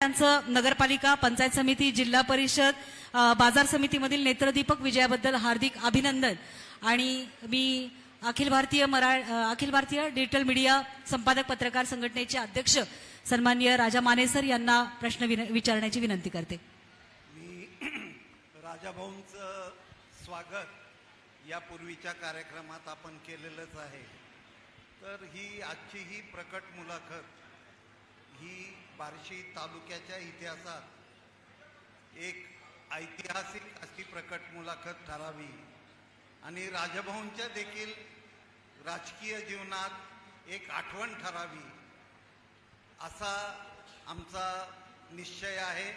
त्यांचं नगरपालिका, पंचायत समिती, जिल्हा परिषद, बाजार समितीमधील नेत्रदीपक विजयाबद्दल हार्दिक अभिनंदन। आणि मी अखिल भारतीय डिजिटल मीडिया संपादक पत्रकार संघटनेचे अध्यक्ष सन्माननीय राजा मानेसर यांना प्रश्न विचारण्याची विनंती करते। मी राजाभाऊंचं स्वागत यापूर्वीच्या कार्यक्रमात आपण केलेलंच आहे। तर ही आजची ही प्रकट मुलाखत ही बार्शी तालुक्याच्या इतिहासात एक ऐतिहासिक अशी प्रकट मुलाखत ठरावी आणि राजाभाऊंच्या देखील राजकीय जीवनात एक आठवण ठरावी असा आमचा निश्चय आहे।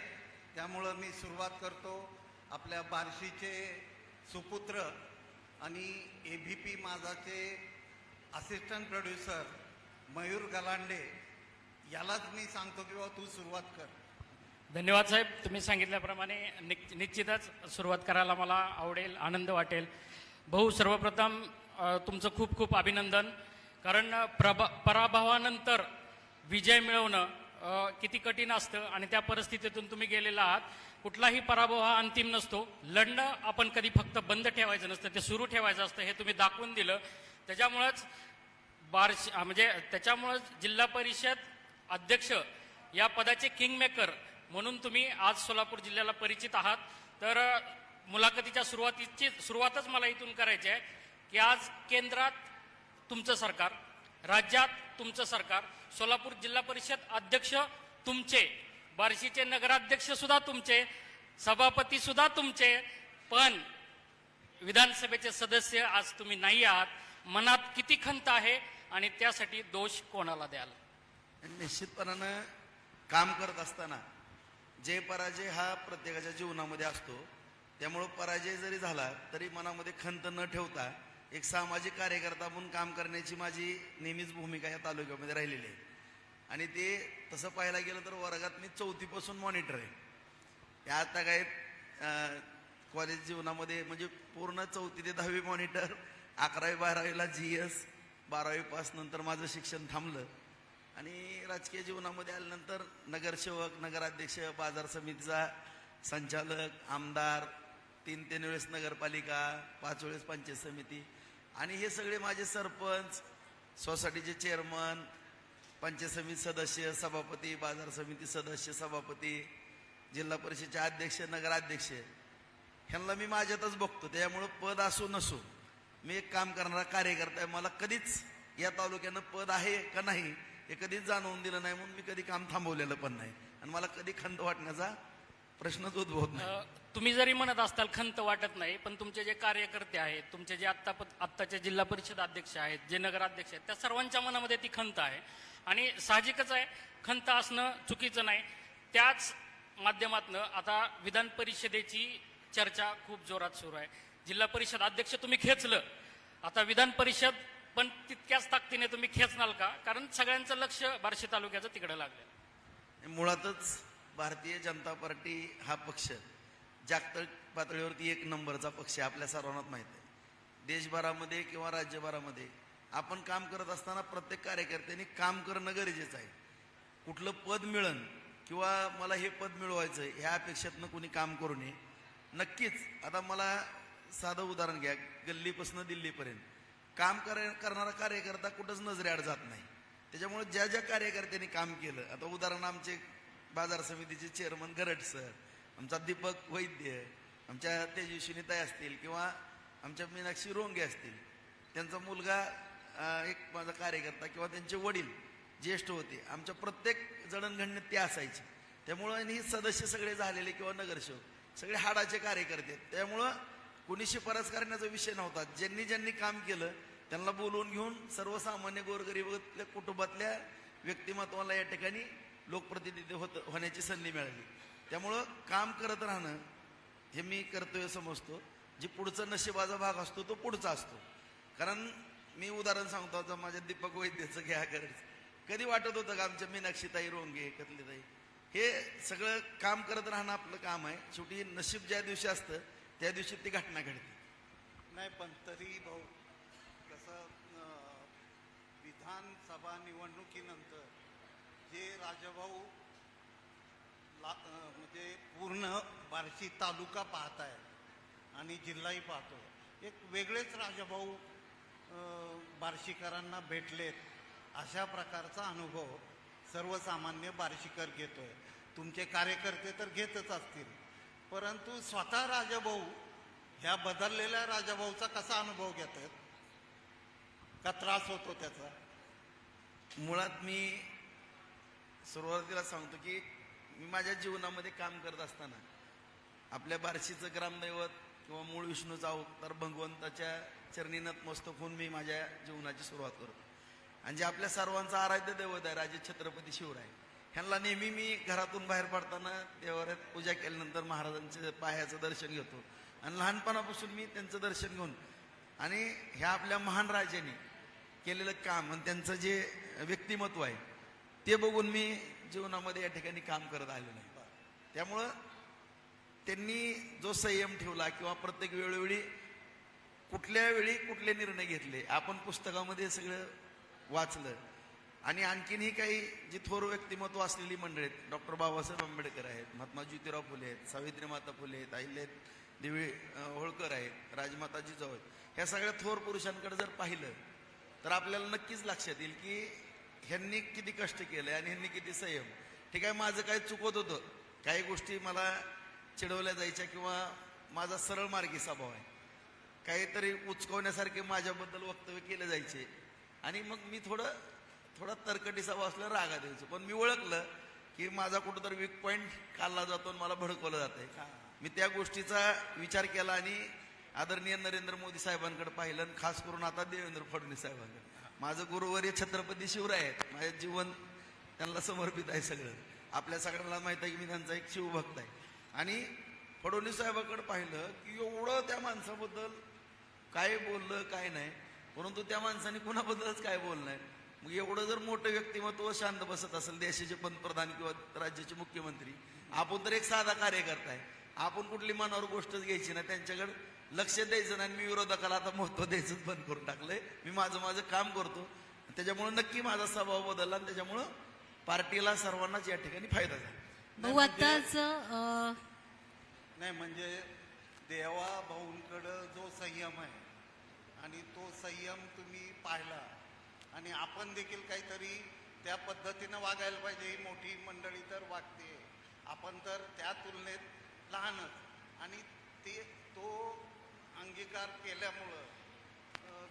त्यामुळं मी सुरुवात करतो आपल्या बार्शीचे सुपुत्र आणि ABP माझाचे असिस्टंट प्रोड्युसर मयूर गलांडे यालाच मी सांगतो की बाबा तू सुरुवात कर। धन्यवाद साहेब, तुम्ही सांगितल्याप्रमाणे निश्चितच सुरुवात करायला मला आवडेल, आनंद वाटेल। भाऊ, सर्वप्रथम तुमचं खूप खूप अभिनंदन, कारण पराभवानंतर विजय मिळवणं किती कठीण असतं आणि त्या परिस्थितीतून तुम्ही गेलेला आहात। कुठलाही पराभव हा अंतिम नसतो, लढणं आपण कधी फक्त बंद ठेवायचं नसतं, ते सुरू ठेवायचं असतं, हे तुम्ही दाखवून दिलं। त्याच्यामुळेच त्याच्यामुळेच जिल्हा परिषद अध्यक्ष या पदाचे किंगमेकर म्हणून तुम्ही आज सोलापूर जिल्ह्याला परिचित आहात। तर मुलाखतीच्या सुरुवातच मला इथून करायची आहे की आज केंद्रात तुमचं सरकार, राज्यात तुमचं सरकार, सोलापूर जिल्हा परिषद अध्यक्ष तुमचे, बार्शीचे नगराध्यक्ष सुद्धा तुमचे, सभापती सुद्धा तुमचे, पण विधानसभेचे सदस्य आज तुम्ही नाही आहात। मनात किती खंत आहे आणि त्यासाठी दोष कोणाला द्याल? निश्चितपणानं काम करत असताना जय पराजय हा प्रत्येकाच्या जीवनामध्ये असतो। त्यामुळं पराजय जरी झाला तरी मनामध्ये खंत न ठेवता एक सामाजिक कार्यकर्ता म्हणून काम करण्याची माझी नेहमीच भूमिका या तालुक्यामध्ये राहिलेली आहे। आणि ते तसं पाहायला गेलं तर वर्गात मी 4थी पासून मॉनिटर आहे। या आता काय कॉलेज जीवनामध्ये म्हणजे पूर्ण 4थी ते 10वी मॉनिटर, 11वी 12वीला GS, 12वी पास नंतर माझं शिक्षण थांबलं आणि राजकीय जीवनामध्ये आल्यानंतर नगरसेवक, नगराध्यक्ष, बाजार समितीचा संचालक, आमदार, 3 वेळेस नगरपालिका, 5 वेळेस पंचायत समिती आणि हे सगळे माझे सरपंच, सोसायटीचे चेअरमन, पंचायत समिती सदस्य, सभापती, बाजार समिती सदस्य, सभापती, जिल्हा परिषदेचे अध्यक्ष, नगराध्यक्ष ह्यांना मी माझ्यातच बघतो। त्यामुळं पद असो नसो मी एक काम करणारा कार्यकर्ता आहे। मला कधीच या तालुक्यानं पद आहे का नाही हे कधीच जाणवून दिलं नाही, म्हणून मी कधी काम थांबवलेलं पण नाही आणि मला कधी खंत वाटण्याचा प्रश्नच उद्भवत नाही। तुम्ही जरी म्हणत असताल खंत वाटत नाही, पण तुमचे जे कार्यकर्ते आहेत, तुमचे जे आत्ताचे जिल्हा परिषद अध्यक्ष आहेत, जे नगराध्यक्ष आहेत, त्या सर्वांच्या मनामध्ये ती खंत आहे आणि साहजिकच आहे, खंत असणं चुकीचं नाही। त्याच माध्यमातून आता विधान परिषदेची चर्चा खूप जोरात सुरू आहे। जिल्हा परिषद अध्यक्ष तुम्ही खेचलं, आता विधान परिषद पण तितक्याच ताकदीने तुम्ही खेचणार का? कारण सगळ्यांचं लक्ष बार्शी तालुक्याचं तिकडे लागलं। मुळातच भारतीय जनता पार्टी हा पक्ष जागतिक पातळीवरती 1 नंबरचा पक्ष आहे, आपल्या सर्वांनाच माहित आहे। देशभरामध्ये किंवा राज्यभरामध्ये आपण काम करत असताना प्रत्येक कार्यकर्त्यांनी काम करणं गरजेचं आहे। कुठलं पद मिळन किंवा मला हे पद मिळवायचं ह्या अपेक्षेतनं कोणी काम करू नये। नक्कीच आता मला साधं उदाहरण घ्या, गल्लीपासून दिल्लीपर्यंत काम करणारा कार्यकर्ता कुठंच नजरेआड जात नाही। त्याच्यामुळे ज्या ज्या कार्यकर्त्यांनी काम केलं, आता उदाहरण आमचे बाजार समितीचे चेअरमन गरड सर, आमचा दीपक वैद्य, आमच्या तेजस्विनीताई असतील किंवा आमच्या मीनाक्षी रोंगे असतील, त्यांचा मुलगा एक माझा कार्यकर्ता किंवा त्यांचे वडील ज्येष्ठ होते, आमच्या प्रत्येक जडणघडणीत ते असायचे। त्यामुळं ही सदस्य सगळे झालेले किंवा नगरसेवक सगळे हाडाचे कार्यकर्ते आहेत। त्यामुळं कोणी शिफारस करण्याचा विषय नव्हता। ज्यांनी ज्यांनी काम केलं त्यांना बोलवून घेऊन सर्वसामान्य गोरगरिबातल्या कुटुंबातल्या व्यक्तिमत्वाला या ठिकाणी लोकप्रतिनिधी होण्याची संधी मिळाली। त्यामुळं काम करत राहणं हे मी कर्तव्य समजतो। जे पुढचा नशिबाचा भाग असतो तो पुढचा असतो। कारण मी उदाहरण सांगतो, आता माझ्या दीपक वैद्याचं घ्या, कधी वाटत होतं का आमच्या मीनाक्षीताई रोंगे, कतलीताई, हे सगळं काम करत राहणं आपलं काम आहे। शेवटी नशीब ज्या दिवशी असतं त्या दिवशी ती घटना घडते। नाही पण तरी भाऊ कसं विधानसभा निवडणुकीनंतर जे राजाभाऊ म्हणजे पूर्ण बार्शी तालुका पाहताय आणि जिल्हाही पाहतोय. एक वेगळेच राजाभाऊ बार्शीकरांना भेटलेत अशा प्रकारचा अनुभव सर्वसामान्य बार्शीकर घेतोय. तुमचे कार्यकर्ते तर घेतच असतील, परंतु स्वतः राजाभाऊ ह्या बदललेल्या राजाभाऊचा कसा अनुभव घेतात, का त्रास होतो त्याचा? मुळात मी सुरुवातीला सांगतो की मी माझ्या जीवनामध्ये काम करत असताना आपल्या बार्शीचं ग्रामदैवत किंवा मूळ विष्णूचा अवतार भगवंताच्या चरणी नतमस्तक होऊन मी माझ्या जीवनाची सुरुवात करतो. आणि जे आपल्या सर्वांचा आराध्य दैवत आहे राजे छत्रपती शिवराय, ह्यांना नेहमी मी घरातून बाहेर पडताना देवाऱ्यात पूजा केल्यानंतर महाराजांचे पायाचं दर्शन घेतो. आणि लहानपणापासून मी त्यांचं दर्शन घेऊन आणि ह्या आपल्या महान राजांनी केलेलं काम आणि त्यांचं जे व्यक्तिमत्व आहे ते बघून मी जीवनामध्ये या ठिकाणी काम करत आलेलो आहे. त्यामुळं त्यांनी जो संयम ठेवला किंवा प्रत्येक वेळोवेळी कुठल्या वेळी कुठले निर्णय घेतले आपण पुस्तकामध्ये सगळं वाचलं. आणि आणखीनही काही जी थोर व्यक्तिमत्व असलेली मंडळी आहेत, डॉक्टर बाबासाहेब आंबेडकर आहेत, महात्मा ज्योतिराव फुले आहेत, सावित्री माता फुले आहेत, अहिल्या देवी होळकर आहेत, राजमाता जिजाऊ आहेत, ह्या सगळ्या थोर पुरुषांकडे जर पाहिलं तर आपल्याला नक्कीच लक्षात येईल की ह्यांनी किती कष्ट केले आणि ह्यांनी किती संयम. ठीक आहे, माझं काही चुकत होतं, काही गोष्टी मला चिडवल्या जायच्या किंवा माझा सरळ मार्गी स्वभाव आहे, काहीतरी उचकवण्यासारखे माझ्याबद्दल वक्तव्य केले जायचे आणि मग मी थोडा तरकटी स्वभाव असल्यावर रागा द्यायचो. पण मी ओळखलं की माझा कुठंतरी वीक पॉईंट काढला जातो आणि मला भडकवलं जातंय. मी त्या गोष्टीचा विचार केला आणि आदरणीय नरेंद्र मोदी साहेबांकडे पाहिलं आणि खास करून आता देवेंद्र फडणवीस साहेबांकडे. माझं गुरुवर्य छत्रपती शिवराय आहेत, माझे जीवन त्यांना समर्पित आहे सगळं. आपल्या सगळ्यांना माहित आहे की मी त्यांचा एक शिवभक्त आहे. आणि फडणवीस साहेबांकडे पाहिलं की एवढं त्या माणसाबद्दल काय बोललं काय नाही, परंतु त्या माणसाने कुणाबद्दलच काय बोललं नाही. मग एवढं जर मोठं व्यक्तिमत्व शांत बसत असेल, देशाचे पंतप्रधान किंवा राज्याचे मुख्यमंत्री, आपण तर एक साधा कार्यकर्ता आहे, आपण कुठली मनावर गोष्टच घ्यायची नाही, त्यांच्याकडे लक्ष द्यायचं नाही. मी विरोधकाला आता महत्व द्यायचंच बंद करून टाकलंय. मी माझं काम करतो, त्याच्यामुळे नक्की माझा स्वभाव बदलला आणि त्याच्यामुळं पार्टीला सर्वांनाच या ठिकाणी फायदा झाला. भाऊ आत्ताच नाही म्हणजे देवा भाऊंकडं जो संयम आहे आणि तो संयम तुम्ही पाहिला आणि आपण देखील काहीतरी त्या पद्धतीनं वागायला पाहिजे. ही मोठी मंडळी तर वागते, आपण तर त्या तुलनेत लहानच. आणि तो अंगीकार केल्यामुळं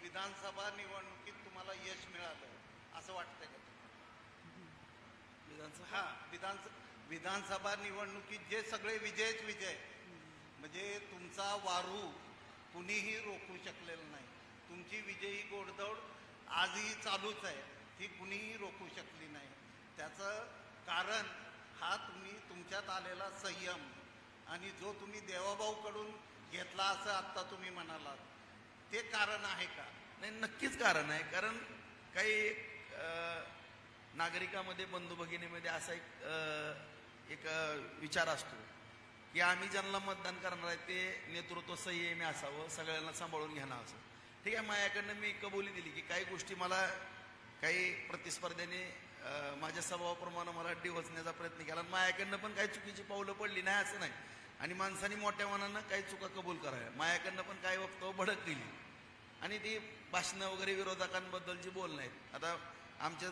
विधानसभा निवडणुकीत तुम्हाला यश मिळालं असं वाटतंय का? विधानसभा निवडणुकीत जे सगळे विजयच विजय, म्हणजे तुमचा वारू कुणीही रोखू शकलेलं नाही. तुमची विजयी गोडदौड आजही चालूच आहे, ती कुणीही रोखू शकली नाही. त्याचं कारण हा तुमच्यात आलेला संयम आणि जो तुम्ही देवाभाऊकडून घेतला असं आत्ता तुम्ही म्हणालात, ते कारण आहे का? नाही, नक्कीच कारण आहे. कारण काही नागरिकामध्ये बंधू भगिनीमध्ये असा एक विचार असतो की आम्ही ज्यांना मतदान करणार आहे ते नेतृत्व संयमी असावं, सगळ्यांना सांभाळून घेणं असं. ठीक आहे, माझ्याकडनं मी कबुली दिली की काही गोष्टी मला काही प्रतिस्पर्ध्याने माझ्या स्वभावाप्रमाणे मला डिवचण्याचा प्रयत्न केला. माझ्याकडनं पण काही चुकीची पावलं पडली नाही असं नाही. आणि माणसाने मोठ्या मनानं काही चुका कबूल कराव्या. माझ्याकडनं पण काही वक्तव्य भडक दिली आणि ती भाषणं वगैरे विरोधकांबद्दल जी बोलणं आहेत, आता आमच्या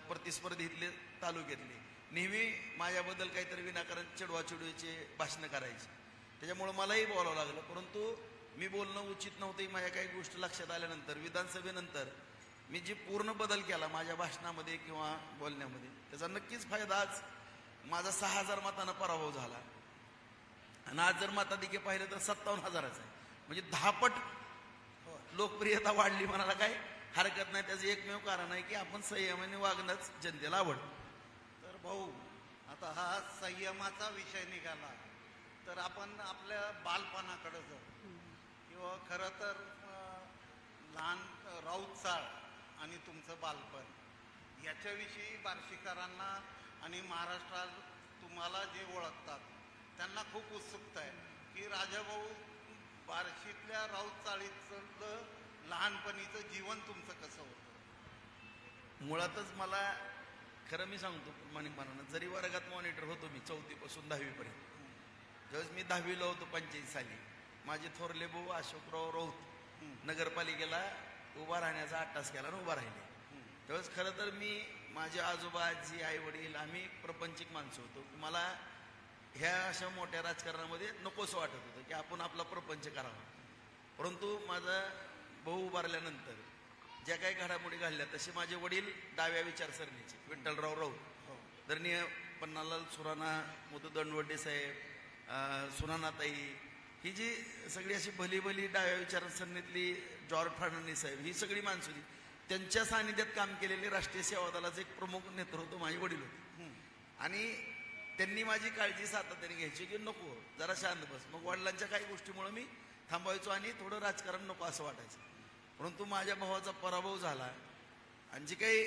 प्रतिस्पर्धीतले तालुक्यातले नेहमी माझ्याबद्दल काहीतरी विनाकारण चिडवाचिडवीचे भाषणं करायची, त्याच्यामुळं मलाही बोलावं लागलं. परंतु मी बोलणं उचित नव्हतं ही माझ्या काही गोष्टी लक्षात आल्यानंतर विधानसभेनंतर मी जी पूर्ण बदल केला माझ्या भाषणामध्ये किंवा बोलण्यामध्ये, त्याचा नक्कीच फायदा आज माझा 6,000 मतांना पराभव झाला. आणि आज जर मताधिक्य पाहिलं तर 57,000च आहे, म्हणजे 10 पट लोकप्रियता वाढली म्हणायला काही हरकत नाही. त्याचं एकमेव कारण आहे की आपण संयमाने वागणंच जनतेला आवडतं. तर भाऊ, आता हा संयमाचा विषय निघाला तर आपण आपल्या बालपणाकडे जाऊ, किंवा खरं तर लहान राऊत चाळ आणि तुमचं बालपण याच्याविषयी बार्शीकरांना आणि महाराष्ट्रात तुम्हाला जे ओळखतात त्यांना खूप उत्सुकता आहे की राजाभाऊ बार्शीतल्या राऊत चाळीचं लहानपणीचं जीवन तुमचं कसं होतं? मुळातच मला खरं मी सांगतो प्रामाणिकपणानं, जरी वर्गात मॉनिटर होतो मी 4थी पासून 10वी पर्यंत, ज्यावेळेस मी 10वीला होतो 85 साली, माझे थोरले भाऊ अशोकराव राऊत नगरपालिकेला उभा राहण्याचा 8 तास केला आणि उभा राहिले. त्यावेळेस खरं तर मी, माझे आजोबा, आजी, आई वडील, आम्ही प्रपंचिक माणसं होतो. मला ह्या अशा मोठ्या राजकारणामध्ये नकोसं वाटत होतं की आपण आपला प्रपंच करावा. परंतु माझा भाऊ उभारल्यानंतर ज्या काही घडामोडी घडल्या तसे माझे वडील डाव्या विचारसरणीचे, विठ्ठलराव राऊत, दरणीय पन्नालाल सुराणा, मधु दंडवडे साहेब, सुनानाताई, ही जी सगळी अशी भली भली डाव्या विचारसरणीतली, जॉर्ज फर्नांडिस साहेब, ही सगळी माणसं होती. त्यांच्या सानिध्यात काम केलेले राष्ट्रीय सेवा दलाचे एक प्रमुख नेतृत्व माझे वडील होते. आणि त्यांनी माझी काळजी सातत्याने घ्यायची की नको, जरा शांत बस. मग वडिलांच्या काही गोष्टीमुळे मी थांबायचो आणि थोडं राजकारण नको असं वाटायचं. परंतु माझ्या भावाचा पराभव झाला आणि जी काही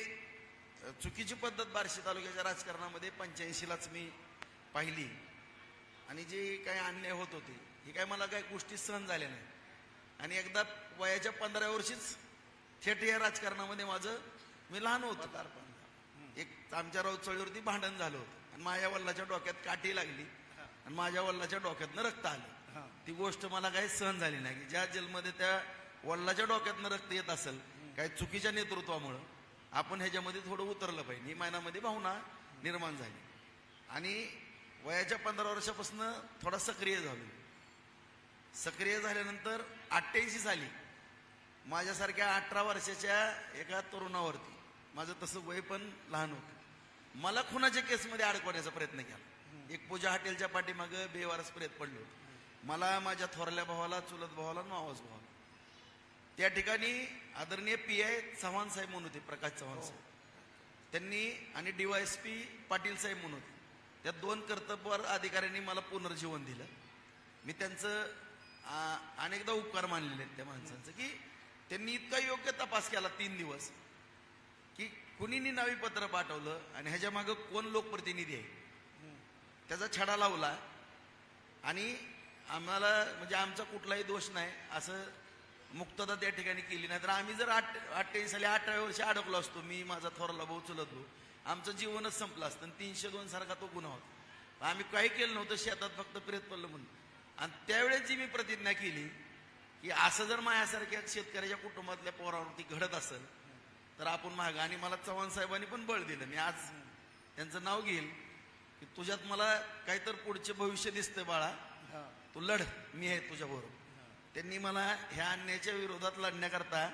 चुकीची पद्धत बार्शी तालुक्याच्या राजकारणामध्ये 85लाच मी पाहिली आणि जी काही अन्याय होत होती, ही काय मला काही गोष्टी सहन झाल्या नाही. आणि एकदा वयाच्या 15व्या वर्षीच थेट या राजकारणामध्ये मी लहान होतो, एक आमच्या राऊत चळीवरती भांडण झालं होतं आणि माझ्या वडिलाच्या डोक्यात काठी लागली आणि माझ्या वडिलाच्या डोक्यातनं रक्त आलं. ती गोष्ट मला काही सहन झाली नाही की ज्या जेलमध्ये त्या वडिलाच्या डोक्यातनं रक्त येत असेल काही चुकीच्या नेतृत्वामुळं, आपण ह्याच्यामध्ये थोडं उतरलं पाहिजे. ही मनामध्ये भावना निर्माण झाली आणि वयाच्या 15 वर्षापासून थोडा सक्रिय झालो. सक्रिय झाल्यानंतर 88 साली माझ्यासारख्या 18 वर्षाच्या एका तरुणावरती, माझं तसं वय पण लहान होतं, मला खुनाच्या केसमध्ये अडकवण्याचा प्रयत्न केला. एक पूजा हॉटेलच्या पाठीमागं बेवारस प्रेत पडलं होतं. मला, माझ्या थोरल्या भावाला, चुलत भावाला, मावस भावाला. त्या ठिकाणी आदरणीय PI चव्हाण साहेब म्हणून होते, प्रकाश चव्हाण साहेब, त्यांनी, आणि DYSP पाटील साहेब म्हणून होते. त्या 2 कर्तबगार अधिकाऱ्यांनी मला पुनर्जीवन दिलं. मी त्यांचं अनेकदा उपकार मानलेले आहेत त्या माणसांचं, की त्यांनी इतका योग्य तपास केला 3 दिवस की कुणी निनावी पत्र पाठवलं आणि ह्याच्या मागं कोण लोकप्रतिनिधी आहे त्याचा छडा लावला. आणि आम्हाला, म्हणजे आमचा कुठलाही दोष नाही असं मुक्तता त्या ठिकाणी केली. नाही तर आम्ही जर 88 साली 18व्या वर्षी अडकलो असतो, मी, माझा थोरला भाऊ, चुलत भाऊ, आमचं जीवनच संपलं असतं. 302 सारखा तो गुन्हा होता. आम्ही काही केलं नव्हतं, शेतात फक्त प्रेत पडलं म्हणून. आणि त्यावेळेस जी मी प्रतिज्ञा केली की असं जर माझ्यासारख्या शेतकऱ्याच्या कुटुंबातल्या पोरावरती घडत असेल तर आपण मागं. आणि मला चव्हाण साहेबांनी पण बळ दिलं. मी आज त्यांचं नाव घेईल की तुझ्यात मला काहीतरी पुढचे भविष्य दिसतंय बाळा, तू लढ, मी आहे तुझ्याबरोबर. त्यांनी मला ह्या अन्यायाच्या विरोधात लढण्याकरता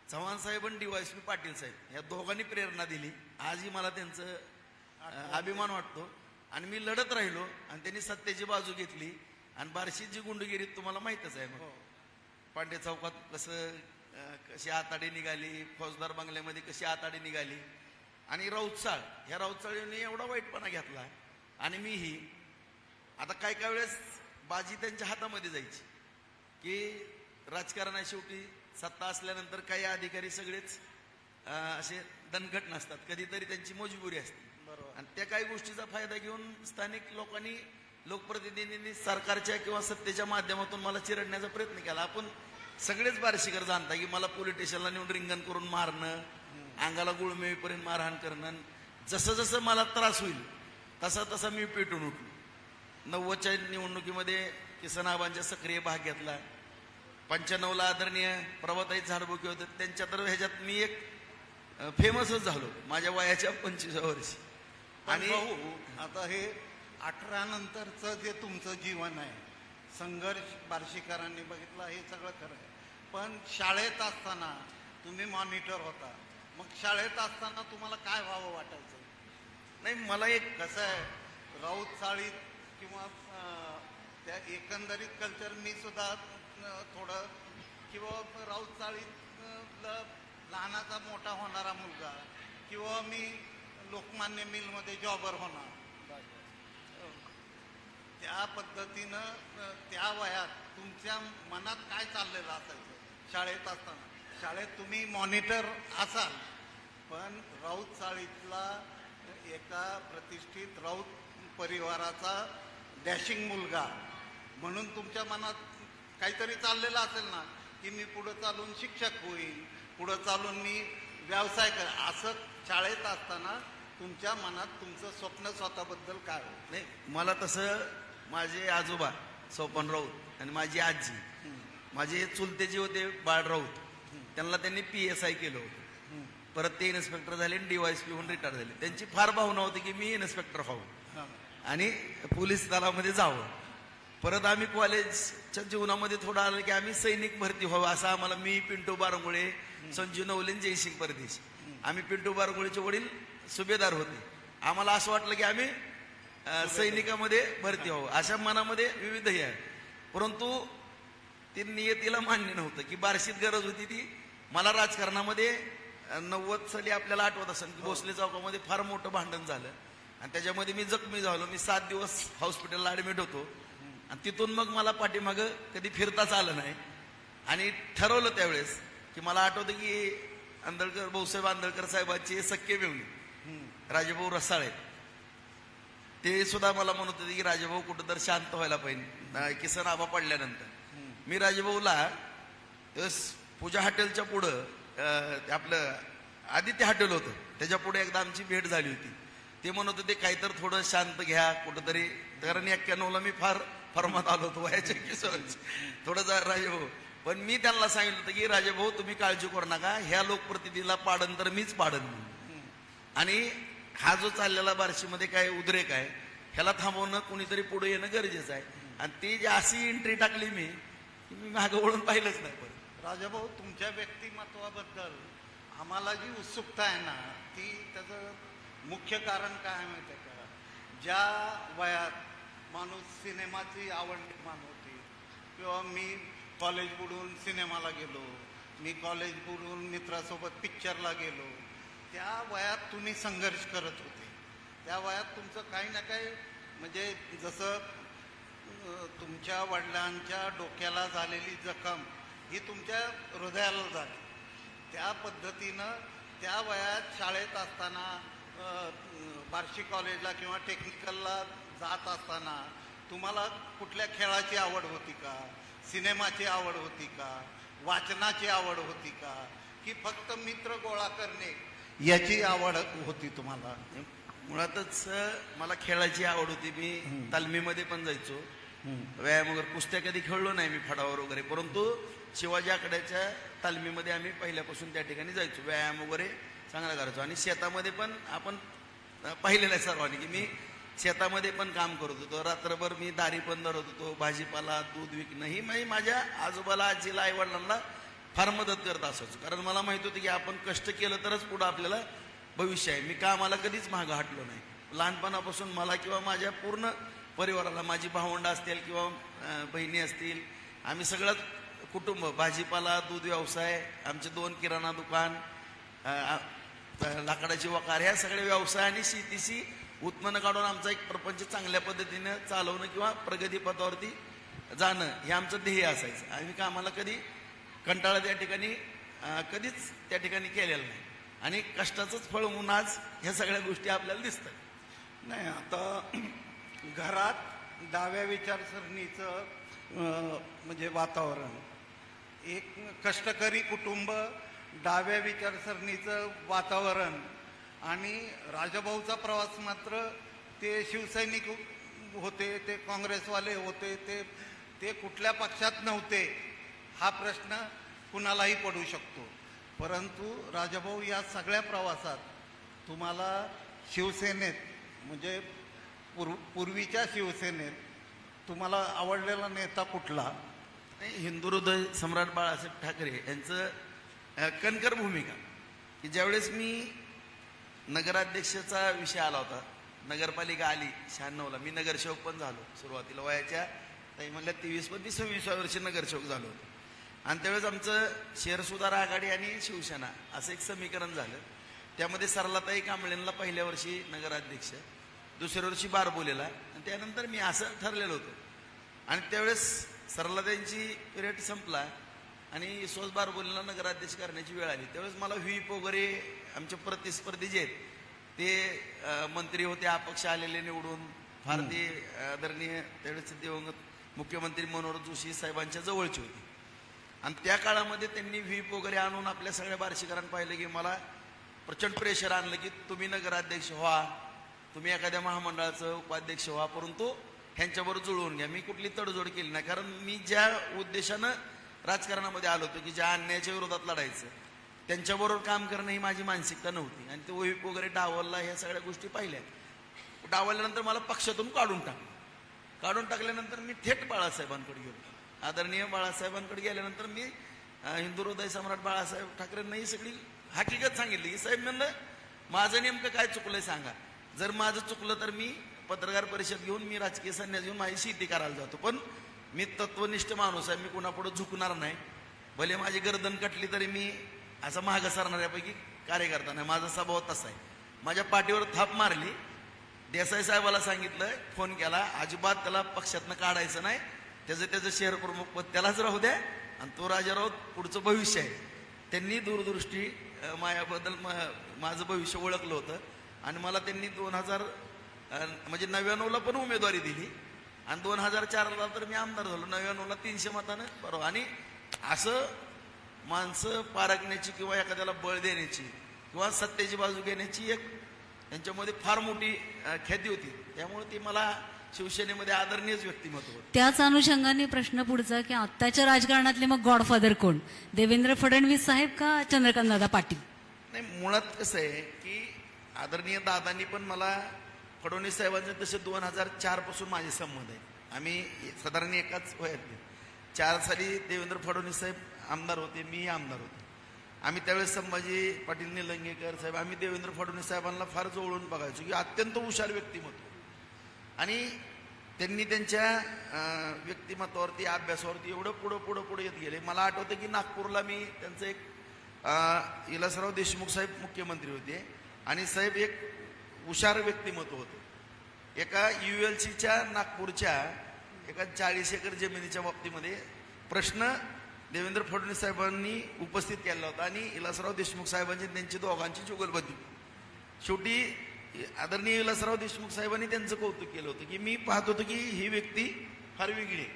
चव्हाण साहेब आणि DYSP पाटील साहेब या दोघांनी प्रेरणा दिली. आजही मला त्यांचं अभिमान वाटतो. आणि मी लढत राहिलो आणि त्यांनी सत्तेची बाजू घेतली. आणि बार्शीची गुंडगिरी तुम्हाला माहीतच आहे. मग पांडे चौकात कशी आताडी निघाली, फौजदार बंगल्यामध्ये कशी आताडी निघाली, आणि राऊतचाळ, ह्या राऊतचाळीने एवढा वाईटपणा घेतला. आणि मीही आता काय काय वेळेस बाजी त्यांच्या हातामध्ये जायची की राजकारणात शेवटी सत्ता असल्यानंतर काही अधिकारी सगळेच असे दणकट नसतात, कधीतरी त्यांची मजबुरी असते. आणि त्या काही गोष्टीचा फायदा घेऊन स्थानिक लोकांनी, लोकप्रतिनिधींनी सरकारच्या किंवा सत्तेच्या माध्यमातून मला चिरडण्याचा प्रयत्न केला. आपण सगळेच बार्शीकर जाणता की मला पोलीस स्टेशनला नेऊन रिंगण करून मारणं, अंगाला गुळमेपर्यंत मारहाण करणं. जसं जसं मला त्रास होईल तसा तसा मी पेटून उठलो. 90च्या निवडणुकीमध्ये किसनआबांच्या सक्रिय भाग घेतला. 95ला आदरणीय प्रभाताई झाडबुके होते, त्यांच्या तर ह्याच्यात मी एक फेमसच झालो माझ्या वयाच्या 25व्या वर्षी. आणि आता हे 18 नंतरचं जे तुमचं जीवन आहे, संघर्ष बार्शीकरांनी बघितला, हे सगळं खरं आहे. पण शाळेत असताना तुम्ही मॉनिटर होता, मग शाळेत असताना तुम्हाला काय व्हावं वाटायचं? नाही, मला एक कसं आहे, राऊत चाळीत किंवा त्या एकंदरीत कल्चर, मी सुद्धा थोडं, किंवा राऊत चाळीत लहानाचा मोठा होणारा मुलगा, किंवा मी लोकमान्य मिलमध्ये जॉबर होणार, त्या पद्धतीनं त्या वयात तुमच्या मनात काय चाललेलं असायचं शाळेत असताना? शाळेत तुम्ही मॉनिटर असाल, पण राऊत चाळीतला एका प्रतिष्ठित राऊत परिवाराचा डॅशिंग मुलगा म्हणून तुमच्या मनात काहीतरी चाललेलं असेल ना, की मी पुढं चालून शिक्षक होईल, पुढं चालून मी व्यवसाय कर, असं शाळेत असताना तुमच्या मनात तुमचं स्वप्न स्वतःबद्दल काय हो? नाही, मला तसं माझे आजोबा सोपन राऊत आणि माझी आजी, माझे चुलते जे होते बाळ राऊत, त्यांना त्यांनी PSI केलं होतं. परत ते इन्स्पेक्टर झाले आणि DYSP होऊन रिटायर झाले. त्यांची फार भावना होती की मी इन्स्पेक्टर व्हावं आणि पोलीस दलामध्ये जावं. परत आम्ही कॉलेजच्या जीवनामध्ये थोडं आलं की आम्ही सैनिक भरती व्हावं असं आम्हाला, मी पिंटू बारंगुळे, संजू नवले, जयसिंग परदेश, आम्ही पिंटू बारंगुळेचे वडील सुभेदार होते. आम्हाला असं वाटलं की आम्ही सैनिकामध्ये भरती व्हावं, अशा मनामध्ये विविध हे आहे. परंतु ते नियतीला मान्य नव्हतं की बार्शीत गरज होती ती. मला राजकारणामध्ये 90 साली आपल्याला आठवत असेल की भोसले चौकामध्ये फार मोठं भांडण झालं आणि त्याच्यामध्ये मी जखमी झालो. मी 7 दिवस हॉस्पिटलला ऍडमिट होतो आणि तिथून मग मला पाठीमागं कधी फिरताच आलं नाही. आणि ठरवलं त्यावेळेस की मला आठवतं की आंदळकर, भाऊसाहेब आंदळकर साहेबांचे सख्खे मेवणी राजेभाऊ रसाळे, ते सुद्धा मला म्हणत होते की राजेभाऊ कुठं तर शांत व्हायला पाहिजे किसन आबा पडल्यानंतर. मी राजेभाऊला पूजा हॉटेलच्या पुढं आपलं आदित्य हॉटेल होतं त्याच्या पुढे एकदा आमची भेट झाली होती. ते म्हणत होते काहीतर थोडं शांत घ्या कुठंतरी, कारण 91ला मी फार फॉर्मात आलो होतो वयाच्या किशोरची, थोडं राजेभाऊ. पण मी त्यांना सांगितलं होतं की राजेभाऊ तुम्ही काळजी करू नका, ह्या लोकप्रतिनिधीला पाडन तर मीच पाडन. आणि हा जो चाललेला बार्शीमध्ये काय उद्रेक आहे ह्याला थांबवणं, कुणीतरी पुढे येणं गरजेचं आहे. आणि ती जी अशी एंट्री टाकली मी मागं वळून पाहिलंच नाही परत. राजाभाऊ, तुमच्या व्यक्तिमत्वाबद्दल आम्हाला जी उत्सुकता आहे ना, ती त्याचं मुख्य कारण काय आहे माहिती आहे का? ज्या वयात माणूस सिनेमाची आवड निर्माण होती, किंवा मी कॉलेज बुडून सिनेमाला गेलो, मी कॉलेज बुडून मित्रासोबत पिक्चरला गेलो, त्या वयात तुम्ही संघर्ष करत होते. त्या वयात तुमचं काही ना काही, म्हणजे जसं तुमच्या वडिलांच्या डोक्याला झालेली जखम ही तुमच्या हृदयाला झाली, त्या पद्धतीनं त्या वयात शाळेत असताना बार्शी कॉलेजला किंवा टेक्निकलला जात असताना तुम्हाला कुठल्या खेळाची आवड होती का, सिनेमाची आवड होती का, वाचनाची आवड होती का, की फक्त मित्र गोळा करणे याची आवड होती तुम्हाला? मुळातच मला खेळाची आवड होती. मी तालमीमध्ये पण जायचो, व्यायाम वगैरे, कुस्त्या कधी खेळलो नाही मी फडावर वगैरे, परंतु शिवाजी आखाड्याच्या तालमीमध्ये आम्ही पहिल्यापासून त्या ठिकाणी जायचो, व्यायाम वगैरे चांगला करायचो. आणि शेतामध्ये पण आपण पाहिलेलं आहे सर्वांनी की मी शेतामध्ये पण काम करत होतो, रात्रभर मी दारी पण धरत होतो, भाजीपाला, दूध विकणं ही मी माझ्या आजोबाला, आजीला, आई वडिलांना फार मदत करत असायचो. कारण मला माहित होतं की आपण कष्ट केलं तरच पुढं आपल्याला भविष्य आहे. मी कामाला कधीच मागं हटलो नाही. लहानपणापासून मला किंवा माझ्या पूर्ण परिवाराला, माझी भावंड असतील किंवा बहिणी असतील, आम्ही सगळंच कुटुंब, भाजीपाला, दूध व्यवसाय, आमचे 2 किराणा दुकान, लाकडाची वकार, ह्या सगळ्या व्यवसाय आणि शेतीशी उत्पन्न काढून आमचा एक प्रपंच चांगल्या पद्धतीनं चालवणं किंवा प्रगती पथावरती जाणं हे आमचं ध्येय असायचं. आम्ही कामाला कधी कंटाळा त्या ठिकाणी कधीच त्या ठिकाणी केलेलं नाही. आणि कष्टाचंच फळ म्हणून आज ह्या सगळ्या गोष्टी आपल्याला दिसतात. नाही, आता घरात डाव्या विचारसरणीचं म्हणजे वातावरण, एक कष्टकरी कुटुंब, डाव्या विचारसरणीचं वातावरण, आणि राजाभाऊचा प्रवास मात्र ते शिवसैनिक होते, ते काँग्रेसवाले होते, ते कुठल्या पक्षात नव्हते, हा प्रश्न कुणालाही पडू शकतो. परंतु राजाभाऊ या सगळ्या प्रवासात तुम्हाला शिवसेनेत, म्हणजे पूर्वीच्या शिवसेनेत तुम्हाला आवडलेला नेता कुठला? हिंदू हृदय सम्राट बाळासाहेब ठाकरे यांचं कणकर भूमिका, की ज्यावेळेस मी नगराध्यक्षाचा विषय आला होता, नगरपालिका आली 96ला, मी नगरसेवक पण झालो. सुरुवातीला वयाच्या ताई म्हणल्या 23-26व्या वर्षी नगरसेवक झालो होतो. आणि त्यावेळेस आमचं शहर सुधार आघाडी आणि शिवसेना असं एक समीकरण झालं. त्यामध्ये सरलाताई कांबळेंना पहिल्या वर्षी नगराध्यक्ष, दुसऱ्या वर्षी बारबोलेला, आणि त्यानंतर मी असं ठरलेलं होतं. आणि त्यावेळेस सरलाताईंची पिरियड संपला आणि विश्वास बारबोलेला नगराध्यक्ष करण्याची वेळ आली. त्यावेळेस मला व्हीप वगैरे, आमचे प्रतिस्पर्धी जे आहेत ते मंत्री होते, अपक्ष आलेले निवडून, फार ते आदरणीय त्यावेळेस दिवंगत मुख्यमंत्री मनोहर जोशी साहेबांच्या जवळची होती. आणि त्या काळामध्ये त्यांनी व्हीप वगैरे आणून आपल्या सगळ्या बार्शीकरांना पाहिलं की मला प्रचंड प्रेशर आणलं की तुम्ही नगराध्यक्ष व्हा, तुम्ही एखाद्या महामंडळाचं उपाध्यक्ष व्हा, परंतु ह्यांच्याबरोबर जुळवून घ्या. मी कुठली तडजोड केली नाही, कारण मी ज्या उद्देशानं राजकारणामध्ये आलो होतो की ज्या अन्यायाच्या विरोधात लढायचं, त्यांच्याबरोबर काम करणं ही माझी मानसिकता नव्हती. आणि ते ओहिप वगैरे डावलला, ह्या सगळ्या गोष्टी पाहिल्या. डावलल्यानंतर मला पक्षातून काढून टाकल्यानंतर मी थेट बाळासाहेबांकडे गेलो. आदरणीय बाळासाहेबांकडे गेल्यानंतर मी हिंदू हृदय सम्राट बाळासाहेब ठाकरेंना ही सगळी हकीकत सांगितली की साहेब म्हणलं माझं नेमकं काय चुकलंय सांगा. जर माझं चुकलं तर मी पत्रकार परिषद घेऊन मी राजकीय संन्यास घेऊन माझी शेती करायला जातो, पण मी तत्वनिष्ठ माणूस आहे, मी कोणापुढे झुकणार नाही. भले माझी गर्दन कटली तरी मी असं मागं सरणाऱ्यापैकी कार्यकर्ता नाही. माझा स्वभाव तसा आहे. माझ्या पाठीवर थाप मारली. देसाई साहेबाला सांगितलं, फोन केला, अजिबात त्याला पक्षातनं काढायचं नाही, त्याचं शहर प्रमुख पद त्यालाच राहू द्या आणि तो राजाराव पुढचं भविष्य आहे. त्यांनी दूरदृष्टी माझ्याबद्दल माझं भविष्य ओळखलं होतं आणि मला त्यांनी 99ला पण उमेदवारी दिली आणि 2004ला तर मी आमदार झालो. 99ला 300 मतानं बरोबर. आणि असं माणसं पारखण्याची किंवा एखाद्याला बळ देण्याची किंवा सत्तेची बाजू घेण्याची एक त्यांच्यामध्ये फार मोठी ख्याती होती. त्यामुळे ती मला शिवसेनेमध्ये आदरणीयच व्यक्तिमत्व होतं. त्याच अनुषंगाने प्रश्न पुढचा की आत्ताच्या राजकारणातले मग गॉडफादर कोण, देवेंद्र फडणवीस साहेब का चंद्रकांतदादा पाटील? नाही, मुळात कसं आहे की आदरणीय दादांनी पण मला फडणवीस साहेबांचे तसे 2004 पासून माझे संबंध आहे. आम्ही साधारण एकाच वयातले. 4 साली देवेंद्र फडणवीस साहेब आमदार होते, मी आमदार होतो. आम्ही त्यावेळेस संभाजी पाटील निलंगेकर साहेब, आम्ही देवेंद्र फडणवीस साहेबांना फार जवळून बघायचो की अत्यंत हुशार व्यक्तिमत्व आणि त्यांनी त्यांच्या व्यक्तिमत्वावरती, अभ्यासावरती एवढं पुढं येत गेले. मला आठवतं की नागपूरला मी त्यांचं एक विलासराव देशमुख साहेब मुख्यमंत्री होते आणि साहेब एक हुशार व्यक्तिमत्व होते. एका ULCच्या नागपूरच्या एका 40 एकर जमिनीच्या बाबतीमध्ये प्रश्न देवेंद्र फडणवीस साहेबांनी उपस्थित केला होता आणि विलासराव देशमुख साहेबांची त्यांची दोघांची जुगलबंदी. शेवटी आदरणीय विलासराव देशमुख साहेबांनी त्यांचं कौतुक केलं होतं की मी पाहत होतो की ही व्यक्ती फार वेगळी आहे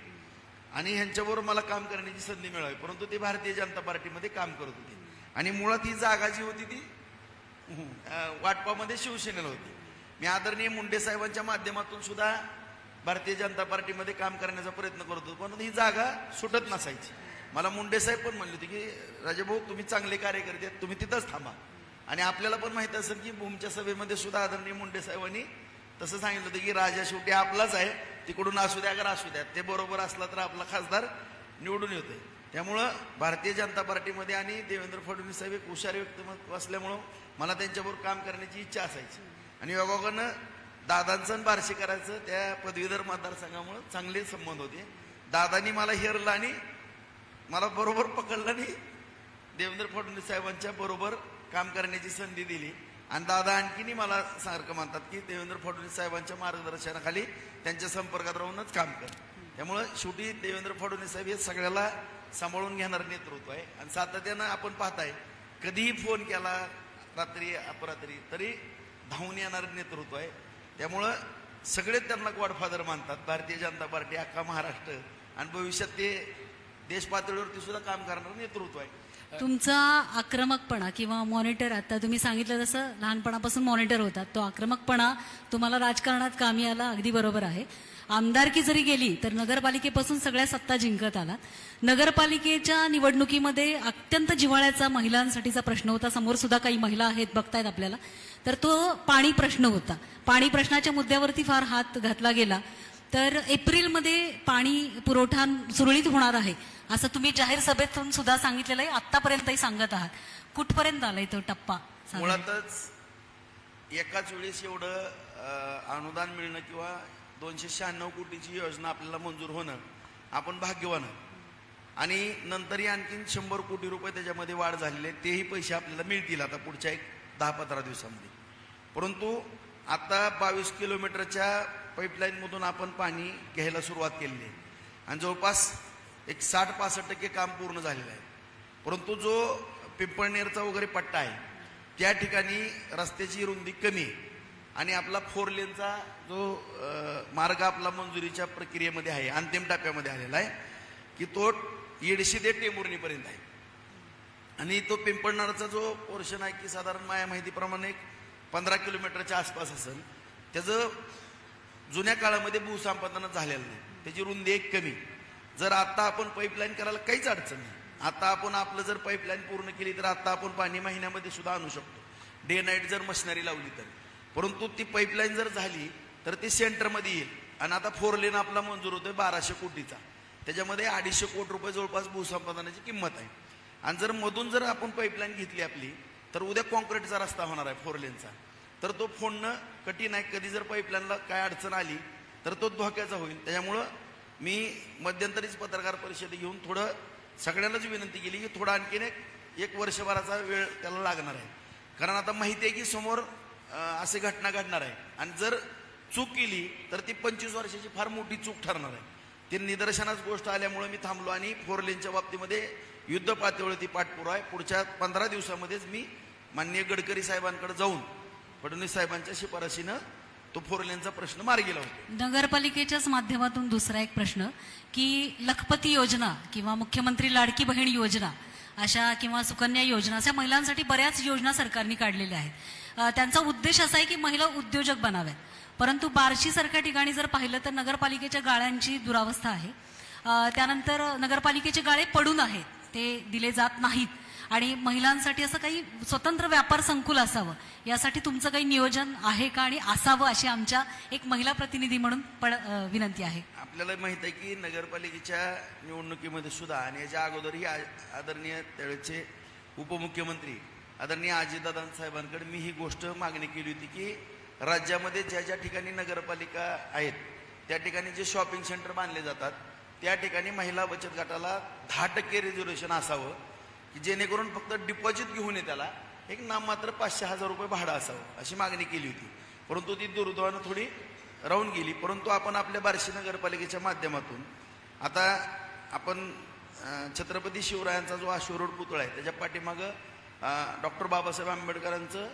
आणि ह्यांच्याबरोबर मला काम करण्याची संधी मिळावी, परंतु ते भारतीय जनता पार्टीमध्ये काम करत होते आणि मुळात ही जागा जी होती ती वाटपामध्ये शिवसेनेला होती. मी आदरणीय मुंडे साहेबांच्या माध्यमातून सुद्धा भारतीय जनता पार्टीमध्ये काम करण्याचा प्रयत्न करत होतो, पण ही जागा सुटत नसायची. मला मुंडे साहेब पण म्हणले होते की राजाभाऊ तुम्ही चांगले कार्यकर्ते आहेत, तुम्ही तिथंच थांबा. आणि आपल्याला पण माहित असेल की भूमच्या सभेमध्ये सुद्धा आदरणीय मुंडे साहेबांनी तसं सांगितलं होतं की राजा शेवटी आपलाच आहे, तिकडून असू द्या का असू द्या, ते बरोबर असला तर आपला खासदार निवडून येतोय. त्यामुळं भारतीय जनता पार्टीमध्ये आणि देवेंद्र फडणवीस साहेब एक हुशार व्यक्तिमत्व असल्यामुळं मला त्यांच्याबरोबर काम करण्याची इच्छा असायची. आणि योगायोगानं दादांचं आणि बार्शीकरांचं त्या पदवीधर मतदारसंघामुळे चांगले संबंध होते. दादांनी मला हेरलं आणि मला बरोबर पकडलं आणि देवेंद्र फडणवीस साहेबांच्या बरोबर काम करण्याची संधी दिली. आणि दादा आणखीनही मला सारखं म्हणतात की देवेंद्र फडणवीस साहेबांच्या मार्गदर्शनाखाली त्यांच्या संपर्कात राहूनच काम कर. त्यामुळं शेवटी देवेंद्र फडणवीस साहेब हे सगळ्याला सांभाळून घेणारं नेतृत्व आहे आणि सातत्यानं आपण पाहताय कधीही फोन केला रात्री अपरात्री तरी धावून येणारं नेतृत्व आहे. त्यामुळं सगळे त्यांना गॉडफादर मानतात, भारतीय जनता पार्टी, अख्खा महाराष्ट्र आणि भविष्यात ते देश पातळीवरती सुद्धा काम करणारं नेतृत्व आहे. तुमचा आक्रमकपणा किंवा मॉनिटर, आता तुम्ही सांगितलं तसं लहानपणापासून मॉनिटर होतात, तो आक्रमकपणा तुम्हाला राजकारणात कामी आला, अगदी बरोबर आहे. आमदारकी जरी गेली तर नगरपालिकेपासून सगळ्या सत्ता जिंकत आला. नगरपालिकेच्या निवडणुकीमध्ये अत्यंत जिव्हाळ्याचा महिलांसाठीचा प्रश्न होता. समोर सुद्धा काही महिला आहेत, बघतायत आपल्याला, तर तो पाणी प्रश्न होता. पाणी प्रश्नाच्या मुद्द्यावरती फार हात घातला गेला. तर एप्रिलमध्ये पाणी पुरवठा सुरळीत होणार आहे असं तुम्ही जाहीर सभेतून सुद्धा सांगितलेलं आहे, आतापर्यंतही सांगत आहात. कुठपर्यंत आलाय तो टप्पा? मुळातच एकाच वेळेस एवढं अनुदान मिळणं किंवा 296 कोटीची योजना आपल्याला मंजूर होणं, आपण भाग्यवान आहोत. आणि नंतरही आणखीन 100 कोटी रुपये त्याच्यामध्ये वाढ झालेले, तेही पैसे आपल्याला मिळतील आता पुढच्या एक 10-15 दिवसांमध्ये. परंतु आता 22 किलोमीटरच्या पाईपलाईनमधून आपण पाणी घ्यायला सुरुवात केलेली आहे आणि जवळपास एक 60-65% काम पूर्ण झालेलं आहे. परंतु जो पिंपळनेरचा वगैरे पट्टा आहे त्या ठिकाणी रस्त्याची रुंदी कमी आहे आणि आपला 4 लेनचा जो मार्ग आपला मंजुरीच्या प्रक्रियेमध्ये आहे, अंतिम टप्प्यामध्ये आलेला आहे की तो येडशी ते टेंभुर्णीपर्यंत आहे. आणि तो पिंपळणारचा जो पोर्शन आहे की साधारण माझ्या माहितीप्रमाणे 15 किलोमीटरच्या आसपास असेल, त्याचं जुन्या काळामध्ये भूसंपादन झालेलं नाही, त्याची रुंदी एक कमी. जर आता आपण पाईपलाईन करायला काहीच अडचण नाही. आता आपण आपलं जर पाईपलाईन पूर्ण केली तर आता आपण पाणी महिन्यामध्ये सुद्धा आणू शकतो, डे नाईट जर मशिनरी लावली तर. परंतु ती पाईपलाईन जर झाली तर ती सेंटरमध्ये येईल. आणि आता 4 लेन आपला मंजूर होतोय 1200 कोटीचा, त्याच्यामध्ये 250 कोटी रुपये जवळपास भूसंपादनाची किंमत आहे. आणि जर मधून जर आपण पाईपलाईन घेतली आपली तर उद्या कॉन्क्रीटचा रस्ता होणार आहे 4 लेनचा, तर तो फोडणं कठीण आहे. कधी जर पाईपलाईनला काय अडचण आली तर तो धोक्याचा होईल. त्याच्यामुळं मी मध्यंतरीच पत्रकार परिषद घेऊन थोडं सगळ्यांनाच विनंती केली की थोडा आणखीन एक वर्षभराचा वेळ त्याला लागणार आहे. कारण आता माहिती आहे की समोर असे घटना घडणार आहे आणि जर चूक केली तर ती 25 वर्षाची फार मोठी चूक ठरणार आहे. ती निदर्शनाच गोष्ट आल्यामुळे मी थांबलो आणि 4 लेनच्या बाबतीमध्ये युद्ध पातळीवरती पाठपुरावा आहे. पुढच्या 15 दिवसामध्येच मी माननीय गडकरी साहेबांकडे जाऊन फडणवीस साहेबांच्या शिफारशीनं तो 4 लेनचा प्रश्न मार्गी लावतो. नगरपालिकेच्याच माध्यमातून दुसरा एक प्रश्न की लखपती योजना किंवा मुख्यमंत्री लाडकी बहीण योजना अशा किंवा सुकन्या योजना अशा महिलांसाठी बऱ्याच योजना सरकारने काढलेल्या आहेत. त्यांचा उद्देश असा आहे की महिला उद्योजक बनाव्यात. परंतु बार्शी सारख्या ठिकाणी जर पाहिलं तर नगरपालिकेच्या गाळ्यांची दुरावस्था आहे. त्यानंतर नगरपालिकेचे गाळे पडून आहेत, ते दिले जात नाहीत. आणि महिलांसाठी असं काही स्वतंत्र व्यापार संकुल असावं यासाठी तुमचं काही नियोजन आहे का आणि असावं अशी आमच्या एक महिला प्रतिनिधी म्हणून विनंती आहे. आपल्याला माहित आहे की नगरपालिकेच्या निवडणुकीमध्ये सुद्धा आणि याच्या अगोदरही आदरणीय त्यावेळेचे उपमुख्यमंत्री आदरणीय अजितदादा साहेबांकडे मी ही गोष्ट मागणी केली होती की राज्यामध्ये ज्या ज्या ठिकाणी नगरपालिका आहेत त्या ठिकाणी जे शॉपिंग सेंटर बांधले जातात त्या ठिकाणी महिला बचत गटाला 10% रिझर्वेशन असावं की जेणेकरून फक्त डिपॉझिट घेऊन त्याला एक नाममात्र 500,000 रुपये भाडं असावं अशी मागणी केली होती. परंतु ती दुर्दैवानं थोडी राहून गेली. परंतु आपण आपल्या बार्शी नगरपालिकेच्या माध्यमातून आता आपण छत्रपती शिवरायांचा जो अश्वरोड पुतळा आहे त्याच्या पाठीमागं डॉक्टर बाबासाहेब आंबेडकरांचं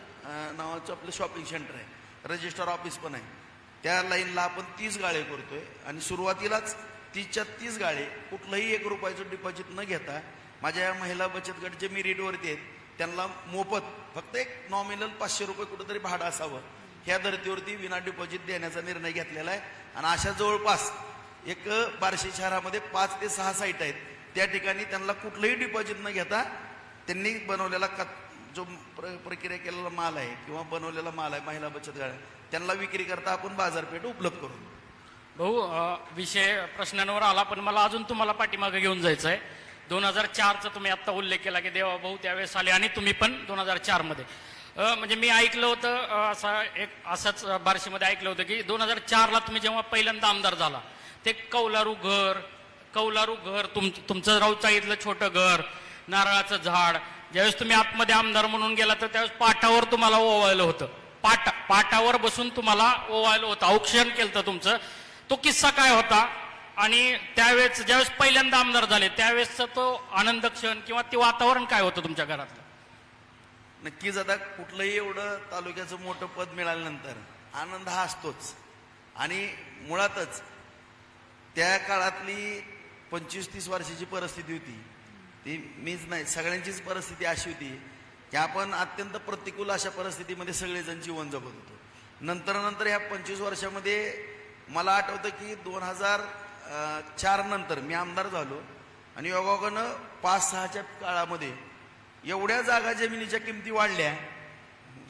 नावाचं आपलं शॉपिंग सेंटर आहे, रजिस्टर ऑफिस पण आहे. त्या लाईनला आपण 30 गाळे करतोय आणि सुरुवातीलाच 30च्या 30 गाळे कुठलंही 1 रुपयाचं डिपॉझिट न घेता माझ्या या महिला बचत गट जे मेरिटवरती आहेत त्यांना मोफत फक्त एक नॉमिनल 500 रुपये कुठंतरी भाडं असावं ह्या धर्तीवरती विना डिपॉझिट देण्याचा निर्णय घेतलेला आहे. आणि अशा जवळपास एक बार्शी शहरामध्ये 5 ते 6 साईट आहेत, त्या ठिकाणी त्यांना कुठलंही डिपॉझिट न घेता त्यांनी बनवलेला जो प्रक्रिया केलेला माल आहे किंवा बनवलेला माल आहे महिला बचत गट त्यांना विक्री करता आपण बाजारपेठ उपलब्ध करू. भाऊ, विषय प्रश्नांवर आला पण मला अजून तुम्हाला पाठीमागे घेऊन जायचं आहे. 2004चा तुम्ही आता उल्लेख केला की देवा भाऊ त्यावेळेस आले आणि तुम्ही पण 2004 मध्ये म्हणजे मी ऐकलं होतं असंच बार्शीमध्ये ऐकलं होतं की 2004ला तुम्ही जेव्हा पहिल्यांदा आमदार झाला ते कौलारू घर तुमचं राऊचाईतलं छोटं घर, नारळाचं झाड, ज्यावेळेस तुम्ही आतमध्ये आमदार म्हणून गेला तर त्यावेळेस पाटावर तुम्हाला ओवाळलं होतं, पाटावर बसून तुम्हाला ओवाळलं होतं, औक्षण केलं होतं तुमचं. तो किस्सा काय होता आणि त्यावेळेस ज्यावेळेस पहिल्यांदा आमदार झाले त्यावेळेसचा तो आनंद क्षण किंवा ते वातावरण काय होतं तुमच्या घरातलं? नक्कीच आता कुठलंही एवढं तालुक्याचं मोठं पद मिळाल्यानंतर आनंद हा असतोच. आणि मुळातच त्या काळातली 25-30 वर्षाची परिस्थिती होती ती मीच नाही सगळ्यांचीच परिस्थिती अशी होती की आपण अत्यंत प्रतिकूल अशा परिस्थितीमध्ये सगळेजण जीवन जगत होतो. नंतर ह्या 25 वर्षामध्ये मला आठवतं की 2004 नंतर मी आमदार झालो आणि योगायोगानं 5-6च्या काळामध्ये एवढ्या जागा जमिनीच्या किमती वाढल्या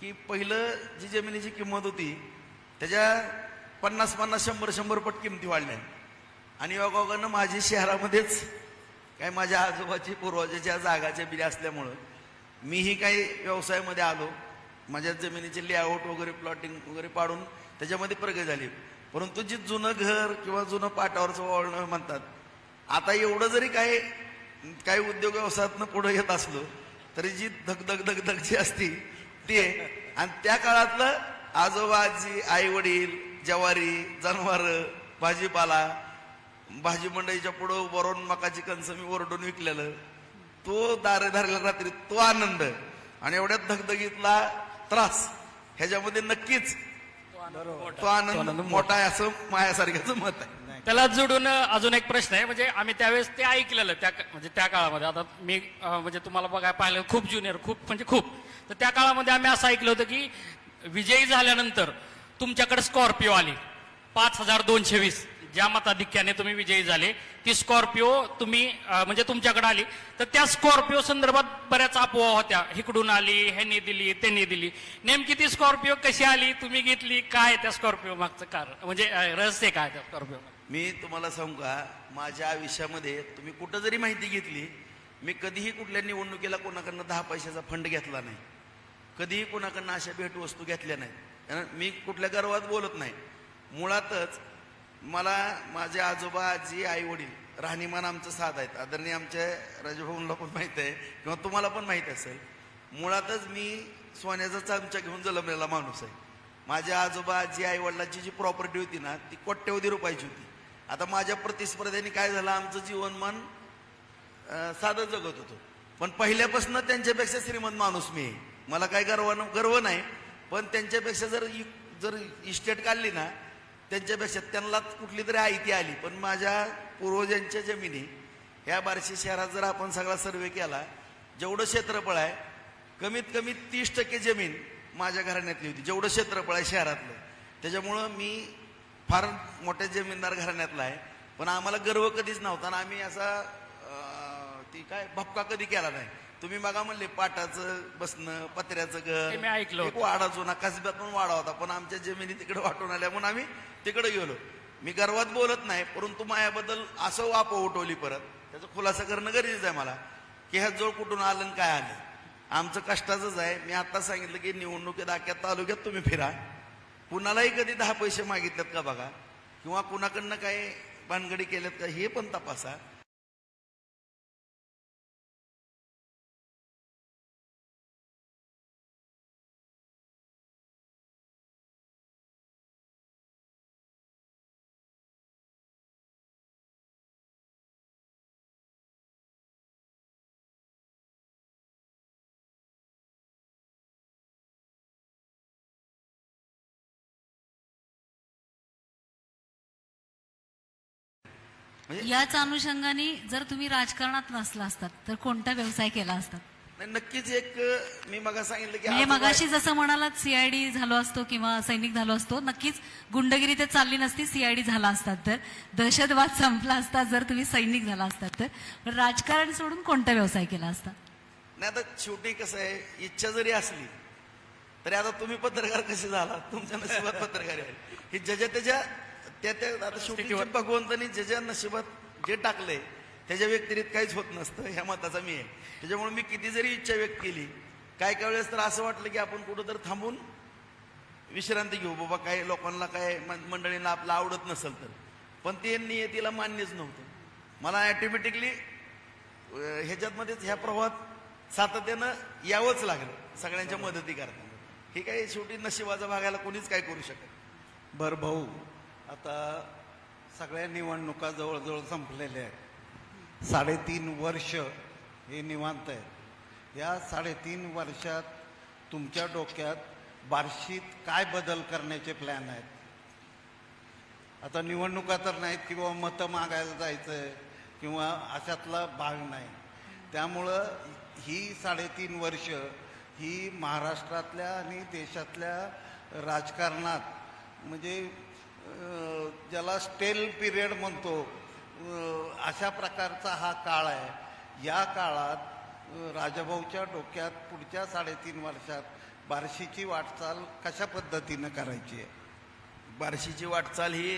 की पहिलं जी जमिनीची किंमत होती त्याच्या 50-50, 100-100 पट किमती वाढल्या. आणि योगायोगानं माझी शहरामध्येच काय माझ्या आजोबाची पूर्वजाच्या जागा जमिनी असल्यामुळं मीही काही व्यवसायामध्ये आलो, माझ्या जमिनीचे लेआउट वगैरे प्लॉटिंग वगैरे पाडून त्याच्यामध्ये प्रगती झाली. परंतु जी जुनं घर किंवा जुनं पाटावरचं वळणं म्हणतात, आता एवढं जरी काही उद्योग व्यवसायातनं पुढे येत असलो तरी जी धगधग जी असती ते आणि त्या काळातलं आजोबा आजी आई वडील ज्वारी जनावर भाजीपाला भाजी मंडईच्या पुढं वरून मकाची कणस मी ओरडून विकलेलं तो दारेदारला रात्री तो आनंद आणि एवढ्या धगधगीतला त्रास ह्याच्यामध्ये नक्कीच तो आनंद मोठा आहे असं माझ्यासारख्याचं मत आहे. त्याला जोडून अजून एक प्रश्न आहे. म्हणजे आम्ही त्यावेळेस ते ऐकलेलं म्हणजे त्या काळामध्ये. आता मी म्हणजे तुम्हाला बघायला पाहिलं खूप ज्युनियर खूप तर त्या काळामध्ये आम्ही असं ऐकलं होतं की विजयी झाल्यानंतर तुमच्याकडे स्कॉर्पिओ आली 5220, ज्या मताधिक्याने तुम्ही विजयी झाले ती स्कॉर्पिओ तुम्ही म्हणजे तुमच्याकडे आली. तर त्या स्कॉर्पिओ संदर्भात बऱ्याच अफवा होत्या, इकडून आली, ह्यांनी दिली, त्यांनी दिली. नेमकी ती स्कॉर्पिओ कशी आली, तुम्ही घेतली, काय त्या स्कॉर्पिओ मागचं कारण, म्हणजे रहस्य काय त्या स्कॉर्पिओ? मी तुम्हाला सांगू का, माझ्या आयुष्यामध्ये तुम्ही कुठं जरी माहिती घेतली, मी कधीही कुठल्या निवडणुकीला कोणाकडनं 10 पैशाचा फंड घेतला नाही, कधीही कोणाकडनं अशा भेटवस्तू घेतल्या नाहीत. मी कुठल्या गर्वात बोलत नाही. मुळातच मला माझे आजोबा, आजी, आई वडील राहणीमान आमचं साध आहेत. आदरणीय आमच्या राजभाऊंना पण माहीत आहे किंवा तुम्हाला पण माहीत असेल, मुळातच मी सोन्याचा चमचा घेऊन जन्मलेला माणूस आहे. माझ्या आजोबा, आजी, आई वडिलांची जी प्रॉपर्टी होती ना, ती कोट्यवधी रुपयाची होती. आता माझ्या प्रतिस्पर्ध्याने काय झालं, आमचं जीवनमान साधं जगत होतो, पण पहिल्यापासून त्यांच्यापेक्षा श्रीमंत माणूस मी आहे. मला काय गर्व नाही, पण त्यांच्यापेक्षा जर इस्टेट काढली ना, त्यांच्यापेक्षा त्यांना कुठली तरी आयती आली. पण माझ्या पूर्वजांच्या जमिनी ह्या बार्शी शहरात जर आपण सगळा सर्वे केला, जेवढं क्षेत्रफळ आहे कमीत कमी 30% जमीन माझ्या घराण्यातली होती, जेवढं क्षेत्रफळ आहे शहरातलं. त्याच्यामुळं मी फार मोठ्या जमीनदार घराण्यातला आहे, पण आम्हाला गर्व कधीच नव्हता आणि आम्ही असा ती काय भपका कधी केला नाही. तुम्ही बघा म्हणले पाटाचं बसणं, पत्र्याचं ते मी घर, ऐकलं एक वाडा जुना कसब्यात पण वाडा होता, पण आमच्या जमिनी तिकडे वाटून आल्या म्हणून आम्ही तिकडे गेलो. मी गर्वात बोलत नाही, परंतु माझ्याबद्दल असं वाप उठवली परत, त्याचा खुलासा करणं गरजेचं आहे मला, की ह्या जोड कुठून आलं आणि काय आलं. आमचं कष्टाचंच आहे. मी आता सांगितलं की निवडणुकीत अख्ख्या तालुक्यात तुम्ही फिरा, कुणालाही कधी 10 पैसे मागितलेत का बघा, किंवा कुणाकडनं काय भानगडी केल्यात का हे पण तपासा. याच अनुषंगाने जर तुम्ही राजकारणात नसला असतात तर कोणता व्यवसाय केला असता? नाही, नक्कीच एक मी मगा सांगितलं की म्हणजे मगाशी जसं म्हणालात सीआयडी झालो असतो किंवा सैनिक झालो असतो, नक्कीच गुंडगिरी ते चालली नसती, सीआयडी झाला असतात तर, दहशतवाद संपला असता जर तुम्ही सैनिक झाला असतात तर. पण राजकारण सोडून कोणता व्यवसाय केला असता? नाही, आता शेवटी कसं आहे, इच्छा जरी असली तरी आता तुम्ही पत्रकार कसे झाला, तुमच्या नशिबात पत्रकार आहे. हे ज्याच्या त्याच्या आता शेवटी भगवंतानी ज्याच्या नशिबात जे टाकलंय त्याच्या व्यतिरिक्त काहीच होत नसतं, ह्या मताचा मी आहे. त्याच्यामुळे मी किती जरी इच्छा व्यक्त केली, काय काय वेळेस तर असं वाटलं की आपण कुठं तर थांबून विश्रांती घेऊ बाबा, काही लोकांना काय मंडळींना आपलं आवडत नसेल तर, पण ते नियतीला मान्यच नव्हतं. मला ऑटोमॅटिकली ह्याच्यातमध्येच ह्या प्रवाहात सातत्यानं यावंच लागलं सगळ्यांच्या मदती करताना. हे काही शेवटी नशिबाचा भागायला कोणीच काय करू शकत. बर भाऊ, आता सगळ्या निवडणुका जवळजवळ संपलेल्या आहेत. 3.5 वर्ष हे निवांत आहेत. या 3.5 वर्षात तुमच्या डोक्यात बार्शीत काय बदल करण्याचे प्लॅन आहेत? आता निवडणुका तर नाहीत की बाबा मतं मागायला जायचंय किंवा अशातला भाग नाही. त्यामुळं ही 3.5 वर्ष ही महाराष्ट्रातल्या आणि देशातल्या राजकारणात म्हणजे ज्याला स्टेल पिरियड म्हणतो अशा प्रकारचा हा काळ आहे. या काळात राजाभाऊच्या डोक्यात पुढच्या 3.5 वर्षात बार्शीची वाटचाल कशा पद्धतीनं करायची आहे? बार्शीची वाटचाल ही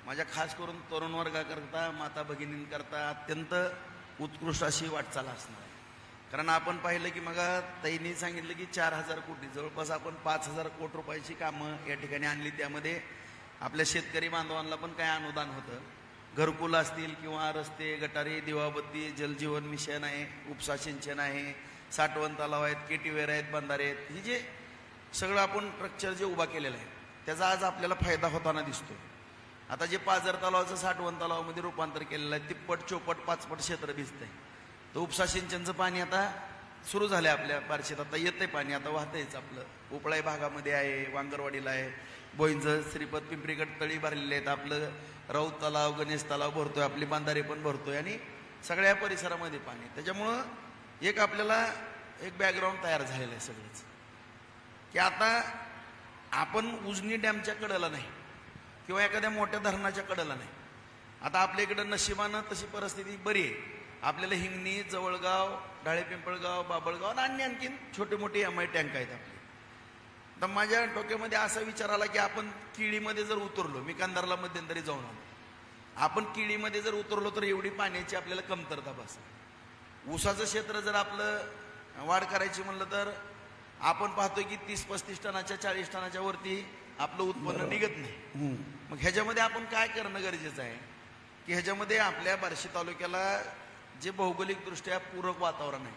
माझ्या खास करून तरुण वर्गाकरता, माता भगिनींकरता अत्यंत उत्कृष्ट अशी वाटचाल असणार आहे. कारण आपण पाहिलं की मग ताईंनी सांगितलं की 4,000 कोटी, जवळपास आपण 5,000 कोटी रुपयाची कामं या ठिकाणी आणली. त्यामध्ये आपल्या शेतकरी बांधवांना पण काय अनुदान होतं, घरकुल असतील किंवा रस्ते, गटारी, दिवाबत्ती, जलजीवन मिशन आहे, उपसा सिंचन आहे, साठवण तलाव आहेत, केटीवेर आहेत, बंधारे आहेत. ही जे सगळं आपण स्ट्रक्चर जे उभा केलेलं आहे त्याचा आज आपल्याला फायदा होताना दिसतोय. आता जे पाझर तलावाचं साठवण तलावामध्ये रूपांतर केलेलं आहे, तिप्पट, चौपट, 5पट क्षेत्र दिसतंय. तर उपसा सिंचनचं पाणी आता सुरू झालंय आपल्या बार्शीत, आता येतंय पाणी, आता वाहतंयच. आपलं उपळाई भागामध्ये आहे, वांगरवाडीला आहे, बोईंचं श्रीपत पिंपरीगड तळी भरलेले आहेत, आपलं राऊत तलाव गणेश तलाव भरतोय, आपली बांधारे पण भरतोय आणि सगळ्या परिसरामध्ये पाणी. त्याच्यामुळं एक आपल्याला एक बॅकग्राऊंड तयार झालेलं आहे सगळंच, की आता आपण उजनी डॅमच्या कडेला नाही किंवा एखाद्या मोठ्या धरणाच्या कडेला नाही. आता आपल्या इकडं नशिबानं तशी परिस्थिती बरी आहे. आपल्याला हिंगणी, जवळगाव, ढाळे पिंपळगाव, बाबळगाव आणि आणखीन छोटे मोठे MI टँक आहेत आपले. तर माझ्या डोक्यामध्ये असा विचार आला की आपण केळीमध्ये जर उतरलो, मी कंधारला मध्यंतरी जाऊन आलो, आपण केळीमध्ये जर उतरलो तर एवढी पाण्याची आपल्याला कमतरता भासेल. ऊसाचं क्षेत्र जर आपलं वाढ करायची म्हणलं तर आपण पाहतोय की 30-35 टनाच्या 40 टनाच्या वरती आपलं उत्पन्न निघत नाही. मग ह्याच्यामध्ये आपण काय करणं गरजेचं आहे की ह्याच्यामध्ये आपल्या बार्शी तालुक्याला जे भौगोलिकदृष्ट्या पूरक वातावरण आहे.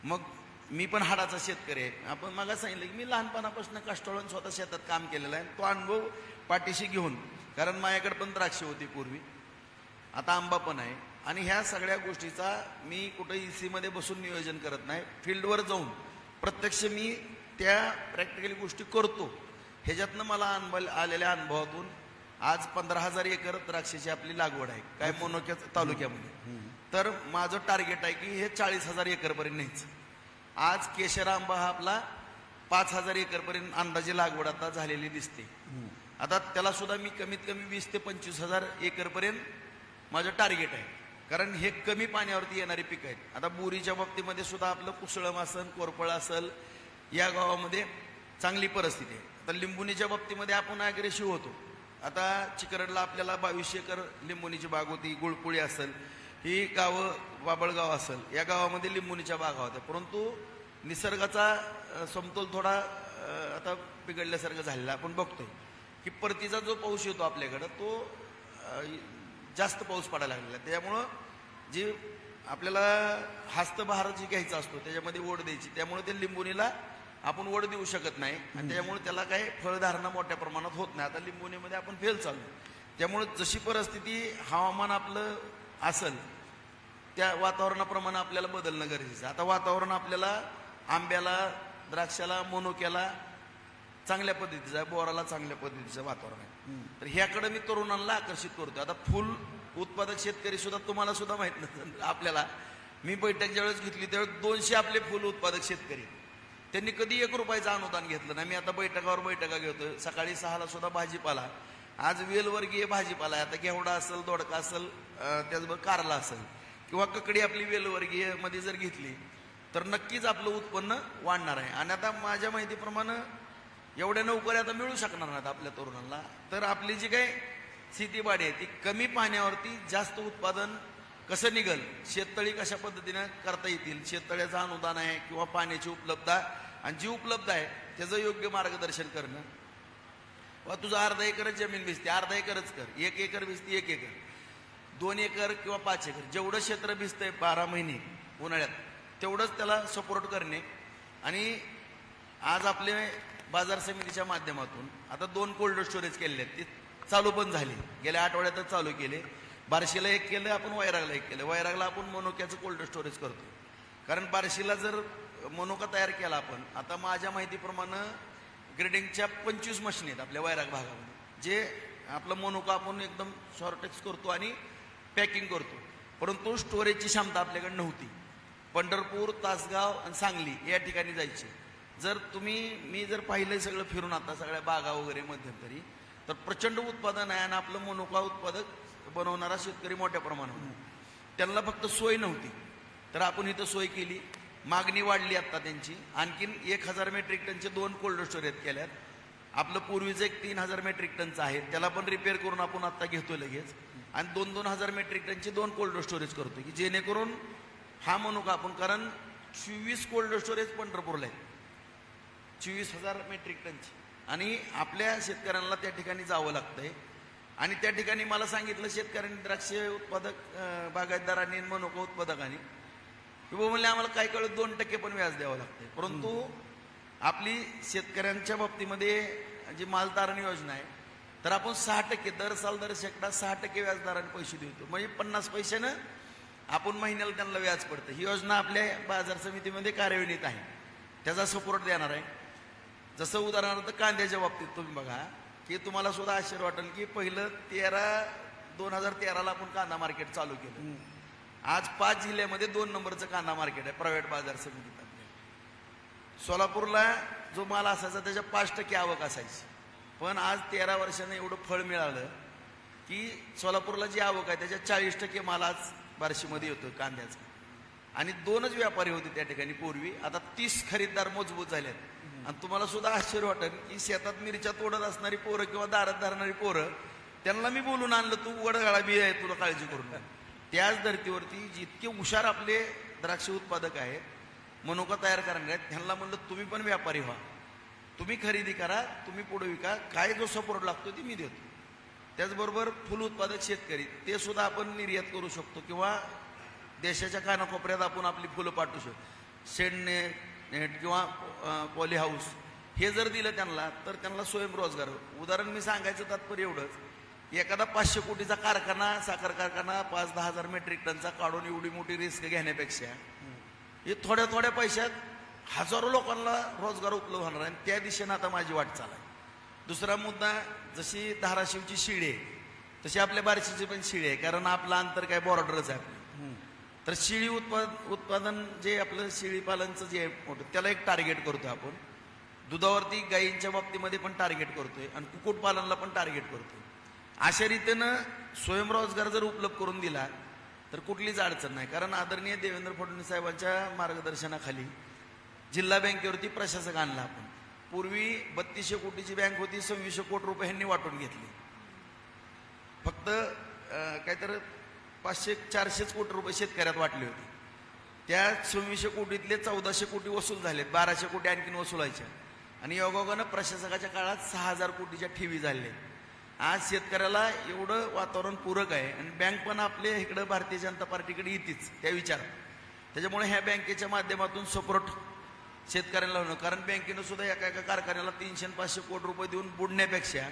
मग मी पण हाडाचा शेतकरी आहे. आपण मला सांगितलं की मी लहानपणापासून काष्टोळून स्वतः शेतात काम केलेलं आहे. तो अनुभव पाठीशी घेऊन, कारण माझ्याकडे पण द्राक्ष होती पूर्वी, आता आंबा पण आहे, आणि ह्या सगळ्या गोष्टीचा मी कुठं EC मध्ये बसून नियोजन करत नाही. फील्डवर जाऊन प्रत्यक्ष मी त्या प्रॅक्टिकली गोष्टी करतो. ह्याच्यातनं मला आलेल्या अनुभवातून आज 15,000 एकर द्राक्षाची आपली लागवड आहे काय मोनोक्या तालुक्यामध्ये. तर माझं टार्गेट आहे की हे 40,000 एकरपर्यंत न्यायचं. आज केशर आंबा हा आपला 5,000 एकरपर्यंत अंदाजे लागवड आता झालेली दिसते. आता त्याला सुद्धा मी कमीत कमी 20,000 ते 25,000 एकरपर्यंत माझं टार्गेट आहे, कारण हे कमी पाण्यावरती येणारी पिकं आहेत. आता बोरीच्या बाबतीमध्ये सुद्धा आपलं कुसळम असेल, कोरपळ असेल, या गावामध्ये चांगली परिस्थिती आहे. आता लिंबुनीच्या बाबतीमध्ये आपण अग्रेसिव्ह होतो. आता चिकरडला आपल्याला 22 एकर लिंबुनीची बाग होती, गुळपुळी असेल, ही गावं, बाबळगाव असेल, या गावामध्ये लिंबुनीच्या बागा होत्या. परंतु निसर्गाचा समतोल थोडा आता बिघडल्यासारखं झालेला आपण बघतोय की परतीचा जो पाऊस येतो आपल्याकडं तो जास्त पाऊस पडायला लागलेला. त्यामुळं जे आपल्याला हस्तबहार जे घ्यायचा असतो त्याच्यामध्ये ओढ द्यायची, त्यामुळे ते लिंबुनीला आपण ओढ देऊ शकत नाही आणि त्यामुळे त्याला काही फळधारणा मोठ्या प्रमाणात होत नाही. आता लिंबुनीमध्ये आपण फेल चालू. त्यामुळे जशी परिस्थिती हवामान आपलं असेल त्या वातावरणाप्रमाणे आपल्याला बदलणं गरजेचं आहे. आता वातावरण आपल्याला आंब्याला, द्राक्षाला, मोनोक्याला चांगल्या पद्धतीचं आहे, बोराला चांगल्या पद्धतीचं वातावरण आहे. तर ह्याकडे मी तरुणांना आकर्षित करतो. आता फुल उत्पादक शेतकरी सुद्धा, तुम्हाला सुद्धा माहित नसेल आपल्याला, मी बैठक ज्यावेळेस घेतली त्यावेळेस 200 आपले फुल उत्पादक शेतकरी, त्यांनी कधी 1 रुपयाचं अनुदान घेतलं नाही. मी आता बैठकावर बैठका घेतोय. सकाळी 6ला सुद्धा भाजीपाला, आज वेलवर्गीय भाजीपाला आहे. आता घेवडा असेल, दोडका असेल, त्याचबरोबर कारला असेल किंवा ककडी आपली वेलवर्गीय मध्ये जर घेतली तर नक्कीच आपलं उत्पन्न वाढणार आहे. आणि आता माझ्या माहितीप्रमाणे एवढ्या नोकऱ्या आता मिळू शकणार नाहीत आपल्या तरुणांना. तर आपली जी काही शेतीबाडी आहे ती कमी पाण्यावरती जास्त उत्पादन कसं निघल, शेततळी कशा पद्धतीनं करता येतील, शेततळ्याचं अनुदान आहे किंवा पाण्याची उपलब्धता, आणि जी उपलब्ध आहे त्याचं योग्य मार्गदर्शन करणं. वा तुझं अर्धा एकरच जमीन भिजते, अर्धा एकरच कर. 1 एकर भिजते 1 एकर, 2 एकर किंवा 5 एकर, जेवढं क्षेत्र भिजतंय 12 महिने उन्हाळ्यात तेवढंच त्याला सपोर्ट करणे. आणि आज आपले बाजार समितीच्या माध्यमातून आता 2 कोल्ड स्टोरेज केलेले आहेत, ते चालू पण झाले, गेल्या आठवड्यातच चालू केले. बार्शीला 1 केलं आपण, वैरागला 1 केलं. वैरागला आपण मोनोक्याचं कोल्ड स्टोरेज करतो, कारण बार्शीला जर मोनोका तयार केला आपण, आता माझ्या माहितीप्रमाणे ग्रेडिंगच्या 25 मशीन आहेत आपल्या वैराग भागामध्ये, जे आपलं मोनोका आपण एकदम शॉर्टेज करतो आणि पॅकिंग करतो. परंतु स्टोरेजची क्षमता आपल्याकडे नव्हती. पंढरपूर, तासगाव आणि सांगली या ठिकाणी जायची. जर मी जर पाहिलं सगळं फिरून आता सगळ्या बागा वगैरे मध्यंतरी, तर प्रचंड उत्पादन आहे. आणि आपलं मोनोका उत्पादक बनवणारा शेतकरी मोठ्या प्रमाणावर, त्यांना फक्त सोय नव्हती, तर आपण इथं सोय केली. मागणी वाढली आता त्यांची. आणखीन 1,000 मेट्रिक टनचे 2 कोल्ड स्टोरेज केल्यात. आपलं पूर्वीचं एक 3,000 मेट्रिक टनचं आहे, त्याला पण रिपेअर करून आपण आता घेतोय लगेच. आणि 2,000 मेट्रिक टनचे 2 कोल्ड स्टोरेज करतोय, की जेणेकरून हा मोनोका आपण, कारण 24 कोल्ड स्टोरेज पंढरपूरला आहेत, 24,000 मेट्रिक टनची. आणि आपल्या शेतकऱ्यांना त्या ठिकाणी जावं लागतंय. आणि त्या ठिकाणी मला सांगितलं शेतकऱ्यांनी, द्राक्ष उत्पादक बागायतदारांनी, मोनोका उत्पादकांनी, किंवा म्हणले आम्हाला काय कळत 2% पण व्याज द्यावं लागतंय. परंतु आपली शेतकऱ्यांच्या बाबतीमध्ये जी मालधारण योजना आहे, तर आपण 6% दर साल दर शेकडा 6% व्याजदाराने पैसे देतो, म्हणजे 50 पैशानं आपण महिन्याला त्यांना व्याज पडतं. ही योजना आपल्या बाजार समितीमध्ये कार्यान्वित आहे, त्याचा सपोर्ट देणार आहे. जसं उदाहरणार्थ कांद्याच्या बाबतीत तुम्ही बघा, की तुम्हाला सुद्धा आश्चर्य वाटेल की पहिलं 2013ला आपण कांदा मार्केट चालू केलं. आज 5 जिल्ह्यामध्ये 2 नंबरचं कांदा मार्केट आहे प्रायव्हेट बाजार समितीत. सोलापूरला जो माल असायचा त्याच्या 5% आवक असायची, पण आज 13 वर्षानं एवढं फळ मिळालं की सोलापूरला जी आवक आहे त्याच्या 40% माल आज बार्शीमध्ये येतो कांद्याचा. आणि 2च व्यापारी होते त्या ठिकाणी पूर्वी, आता 30 खरीददार मजबूत झालेत. आणि तुम्हाला सुद्धा आश्चर्य वाटेल की शेतात मिरच्या तोडत असणारी पोरं किंवा दारात धरणारी पोरं, त्यांना मी बोलून आणलं, तू वडगाळा बी आहे, तुला काळजी करू नका. त्याच धर्तीवरती जितके हुशार आपले द्राक्ष उत्पादक आहेत, मनुका तयार करणारे आहेत, त्यांना म्हणलं तुम्ही पण व्यापारी व्हा, तुम्ही खरेदी करा, तुम्ही पुढे विका, काय जो सपोर्ट लागतो ते मी देतो. त्याचबरोबर फुल उत्पादक शेतकरी ते सुद्धा आपण निर्यात करू शकतो किंवा देशाच्या कानाकोपऱ्यात आपण आपली फुलं पाठवू शकतो. शेडनेट किंवा पॉली हाऊस हे जर दिलं त्यांना तर त्यांना स्वयंरोजगार. उदाहरण मी सांगायचं तात्पर्य एवढंच, एखादा 500 कोटीचा कारखाना, साखर कारखाना 5-10 हजार मेट्रिक टनचा काढून एवढी मोठी रिस्क घेण्यापेक्षा हे थोड्या थोड्या पैशात हजारो लोकांना रोजगार उपलब्ध होणार आहे. त्या दिशेनं आता माझी वाटचाल आहे. दुसरा मुद्दा, जशी धाराशिवची शिडी आहे तशी आपल्या बार्शीची पण शिडी आहे, कारण आपलं अंतर काय बॉर्डरच आहे आपलं. तर शिळी उत्पादन जे आपलं शेळी पालनचं जे मोठं, त्याला एक टार्गेट करतोय आपण. दुधावरती गायींच्या बाबतीमध्ये पण टार्गेट करतोय आणि कुक्कुटपालनला पण टार्गेट करतोय. अशा रीतीनं स्वयंरोजगार जर उपलब्ध करून दिला तर कुठलीच अडचण नाही. कारण आदरणीय देवेंद्र फडणवीस साहेबांच्या मार्गदर्शनाखाली जिल्हा बँकेवरती प्रशासक आणला आपण. पूर्वी 3200 कोटीची बँक होती, 2600 कोटी रुपये ह्यांनी वाटून घेतली. फक्त काहीतरी 500-400 कोटी रुपये शेतकऱ्यात वाटले होते. त्या 2600 कोटीतले 1400 कोटी वसूल झालेत, 1200 कोटी आणखीन वसुलायच्या. आणि योगायोगानं प्रशासकाच्या काळात 6000 कोटीच्या ठेवी झाल्या. आज शेतकऱ्याला एवढं वातावरण पूरक आहे आणि बँक पण आपले इकडं भारतीय जनता पार्टीकडे येतेच त्या विचारात. त्याच्यामुळे ह्या बँकेच्या माध्यमातून सपोर्ट शेतकऱ्यांना होणं, कारण बँकेनं सुद्धा एका कारखान्याला 300-500 कोटी रुपये देऊन बुडण्यापेक्षा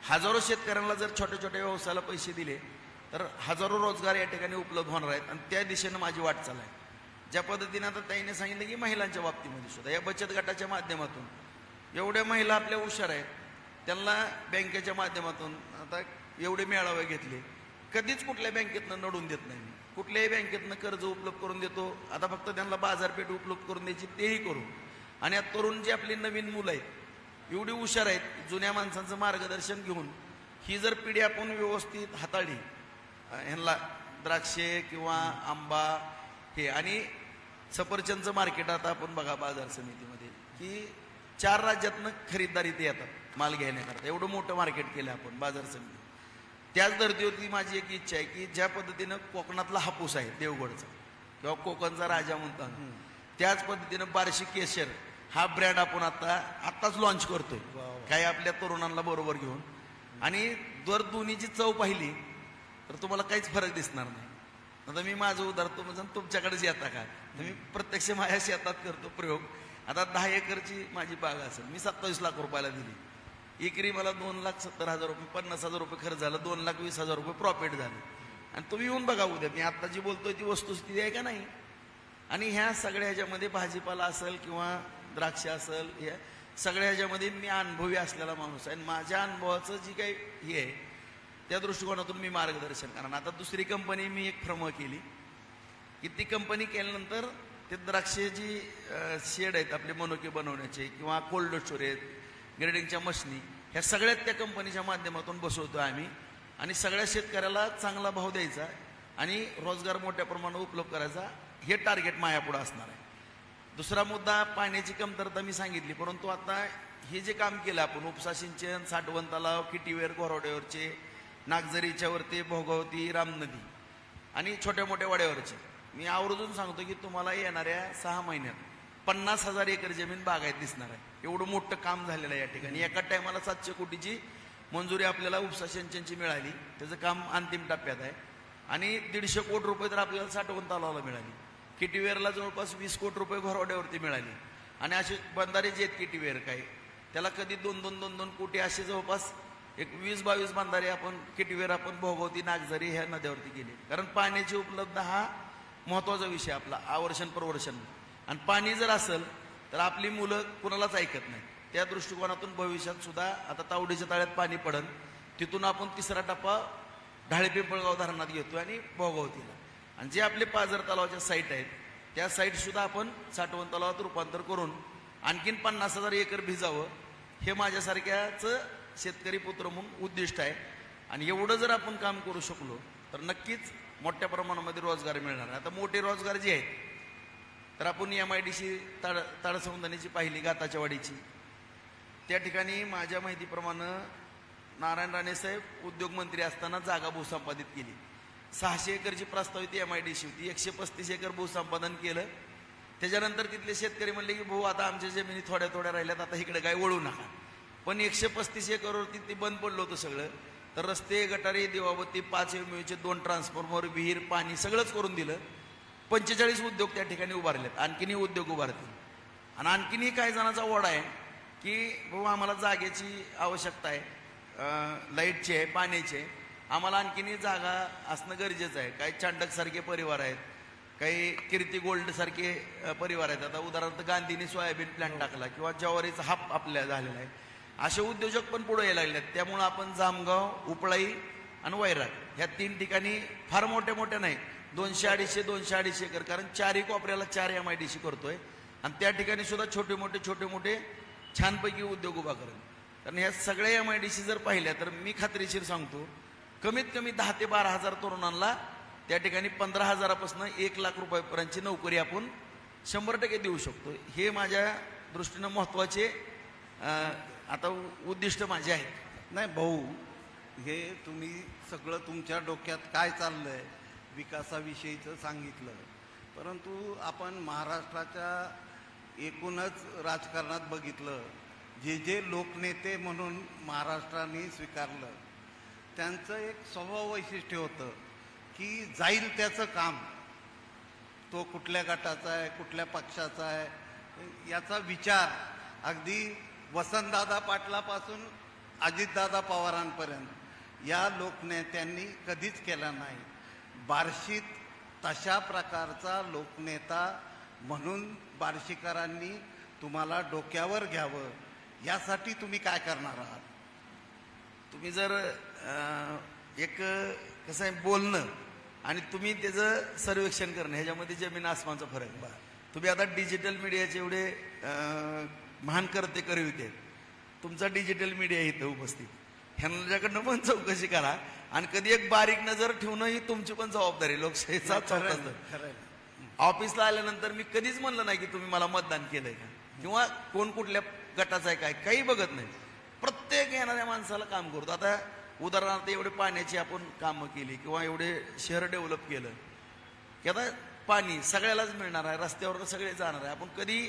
हजारो शेतकऱ्यांना जर छोट्या छोट्या व्यवसायाला पैसे दिले तर हजारो रोजगार या ठिकाणी उपलब्ध होणार आहेत. आणि त्या दिशेनं माझी वाटचाल आहे. ज्या पद्धतीने आता ताईने सांगितलं की महिलांच्या बाबतीमध्ये सुद्धा या बचत गटाच्या माध्यमातून एवढ्या महिला आपल्या हुशार आहेत, त्यांना बँकेच्या माध्यमातून आता एवढे मेळावे घेतले. कधीच कुठल्या बँकेतनं नडून देत नाही. कुठल्याही बँकेतनं कर्ज उपलब्ध करून देतो. आता फक्त त्यांना बाजारपेठ उपलब्ध करून द्यायची तेही करू. आणि या तरुण जी आपली नवीन मुलं आहेत एवढी हुशार आहेत, जुन्या माणसांचं मार्गदर्शन घेऊन ही जर पिढी आपण व्यवस्थित हाताळली, ह्यांना द्राक्षे किंवा आंबा हे आणि सफरचंदचं मार्केट आता आपण बघा बाजार समितीमध्ये की 4 राज्यातनं खरीददार इथे येतात माल घेण्याकरता. एवढं मोठं मार्केट केलं आपण बाजार समिती. त्याच धर्तीवरती माझी एक इच्छा आहे की ज्या पद्धतीनं कोकणातला हापूस आहे देवगडचा किंवा कोकणचा राजा म्हणतात, त्याच पद्धतीनं बार्शी केशर हा ब्रँड आपण आत्ताच लॉन्च करतोय काही आपल्या तरुणांना बरोबर घेऊन. आणि जर दोन्हीची चव पाहिली तर तुम्हाला काहीच फरक दिसणार नाही. आता मी माझं उदाहरण म्हणजे तुमच्याकडेच येता का, मी प्रत्यक्ष माझ्या शेतात करतो प्रयोग. आता 10 एकरची माझी बाग असेल, मी 27 लाख रुपयाला दिली. एकरी मला 2,70,000 रुपये, 50,000 रुपये खर्च झाला, 2,20,000 रुपये प्रॉफिट झाले. आणि तुम्ही येऊन बघा उद्या मी आता जी बोलतोय ती वस्तुस्थिती आहे का नाही. आणि ह्या सगळ्या ह्याच्यामध्ये भाजीपाला असेल किंवा द्राक्ष असेल, ह्या सगळ्या ह्याच्यामध्ये मी अनुभवी असलेला माणूस आहे. आणि माझ्या अनुभवाचं जी काही हे आहे त्या दृष्टिकोनातून मी मार्गदर्शन करणार. आता दुसरी कंपनी मी एक प्रमोट केली की ती कंपनी केल्यानंतर ते द्राक्षाची शेड आहेत आपले मनुके बनवण्याचे किंवा कोल्ड स्टोरेज, ग्रेडिंगच्या मशनी, ह्या सगळ्यात त्या कंपनीच्या माध्यमातून बसवतो आम्ही. आणि सगळ्या शेतकऱ्याला चांगला भाव द्यायचा आणि रोजगार मोठ्या प्रमाणात उपलब्ध करायचा, हे टार्गेट माझ्यापुढं असणार आहे. दुसरा मुद्दा, पाण्याची कमतरता मी सांगितली, परंतु आता हे जे काम केलं आपण उपसा सिंचन, साठवण तलाव, किटीवेर, घोरवड्यावरचे, नागझरीच्या वरती, भोगावती, रामनदी आणि छोट्या मोठ्या वाड्यावरचे, मी आवर्जून सांगतो की तुम्हाला येणाऱ्या 6 महिन्यात 50,000 एकर जमीन बागायत दिसणार आहे. एवढं मोठं काम झालेलं आहे या ठिकाणी. एका टायमाला 700 कोटीची मंजुरी आपल्याला उपसा सिंचनची मिळाली, त्याचं काम अंतिम टप्प्यात आहे. आणि 150 कोटी रुपये तर आपल्याला साठवण तलावाला मिळाली. किटीवेरला जवळपास 20 कोटी रुपये घोरवड्यावरती मिळाली. आणि असे बंधारे जे आहेत किटीवेर काय त्याला कधी 2-2 कोटी असे जवळपास एक 20-22 बंधारे आपण किटीवेर आपण भोगवती, नागझरी ह्या नद्यावरती केले. कारण पाण्याची उपलब्धता हा महत्वाचा विषय आपला आवर्षण प्रवर्षण. आणि पाणी जर असेल तर आपली मुलं कुणालाच ऐकत नाही. त्या दृष्टिकोनातून भविष्यात सुद्धा आता तावडीच्या तळ्यात पाणी पडन, तिथून आपण तिसरा टप्पा ढाळे पिंपळगाव धरणात घेतो आणि भोगावतीला. आणि जे आपले पाझर तलावाच्या साईट आहेत त्या साईट सुद्धा आपण साठवण तलावात रूपांतर करून आणखीन 50,000 एकर भिजावं, हे माझ्यासारख्याच शेतकरी पुत्र म्हणून उद्दिष्ट आहे. आणि एवढं जर आपण काम करू शकलो तर नक्कीच मोठ्या प्रमाणामध्ये रोजगार मिळणार आहे. आता मोठे रोजगार जे आहेत तर आपण MIDC ताडसौंदाण्याची पाहिली, गाताच्या वाडीची. त्या ठिकाणी माझ्या माहितीप्रमाणे नारायण राणे साहेब उद्योग मंत्री असताना जागा भूसंपादित केली. 600 एकरची प्रस्तावित MIDC होती, 135 एकर भूसंपादन केलं. त्याच्यानंतर तिथले शेतकरी म्हणले की भाऊ आता आमच्या जमिनी थोड्या थोड्या राहिल्यात, आता इकडे काय वळू नका. पण 135 एकरवरती ते बंद पडलं होतं सगळं. तर रस्ते, गटारे, दिवाबत्ती, 5 MUचे 2 ट्रान्सफॉर्मर, विहीर, पाणी सगळंच करून दिलं. 45 उद्योग त्या ठिकाणी उभारलेत, आणखीनही उद्योग उभारतील. आणि आणखीनही काही जणांचा ओढा आहे की भाऊ आम्हाला जागेची आवश्यकता आहे, लाईटची आहे, पाण्याची आहे, आम्हाला आणखीनही जागा असणं गरजेचं आहे. काही चांडक सारखे परिवार आहेत, काही कीर्ती गोल्ड सारखे परिवार आहेत. आता उदाहरणार्थ गांधीने सोयाबीन प्लॅन्ट टाकला किंवा ज्वारीचा हाप आपल्या झालेला आहे. असे उद्योजक पण पुढे यायला लागले आहेत. त्यामुळं आपण जामगाव, उपळाई आणि वैराग ह्या 3 ठिकाणी फार मोठ्या मोठ्या नाही, 200-250 एकर, कारण 4 कोपऱ्याला 4 MIDC करतोय. आणि त्या ठिकाणी सुद्धा छोटे मोठे छानपैकी उद्योग उभा करेल. कारण ह्या सगळ्या MIDC जर पाहिल्या तर मी खात्रीशीर सांगतो कमीत कमी 10 ते 12,000 तरुणांना त्या ठिकाणी 15,000पासून 1,00,000 रुपयापर्यंतची नोकरी आपण 100% देऊ शकतो. हे माझ्या दृष्टीनं महत्वाचे आता उद्दिष्ट माझे आहेत. नाही भाऊ, हे तुम्ही सगळं तुमच्या डोक्यात काय चाललंय विकासाविषयीचं सांगितलं, परंतु आपण महाराष्ट्राच्या एकूणच राजकारणात बघितलं, जे लोकनेते म्हणून महाराष्ट्राने स्वीकारलं त्यांचं एक स्वभाव वैशिष्ट्य होतं की जाईल त्याचं काम, तो कुठल्या गटाचा आहे, कुठल्या पक्षाचा आहे याचा विचार अगदी वसंतदादा पाटलापासून अजितदादा पवारांपर्यंत या लोकनेत्यांनी कधीच केला नाही. बार्शीत तशा प्रकारचा लोकनेता म्हणून बार्शीकरांनी तुम्हाला डोक्यावर घ्यावं, यासाठी तुम्ही काय करणार आहात? तुम्ही जर एक कसं आहे बोलणं आणि तुम्ही त्याचं सर्वेक्षण करणं ह्याच्यामध्ये जमीन आसमानचा फरक आहे. तुम्ही आता डिजिटल मीडियाचे एवढे महान करते करविते, तुमचा डिजिटल मीडिया इथं उपस्थित, ह्यांच्याकडनं पण चौकशी करा. आणि कधी एक बारीक नजर ठेवणं ही तुमची पण जबाबदारी. लोकशाहीचा ऑफिसला आल्यानंतर मी कधीच म्हणलं नाही की तुम्ही मला मतदान केलंय का किंवा कोण कुठल्या गटाचा आहे काय, काही बघत नाही. प्रत्येक येणाऱ्या माणसाला काम करतो. आता उदाहरणार्थ एवढे पाण्याची आपण कामं केली किंवा एवढे शहर डेव्हलप केलं की आता पाणी सगळ्यालाच मिळणार आहे, रस्त्यावर सगळे जाणार आहे. आपण कधी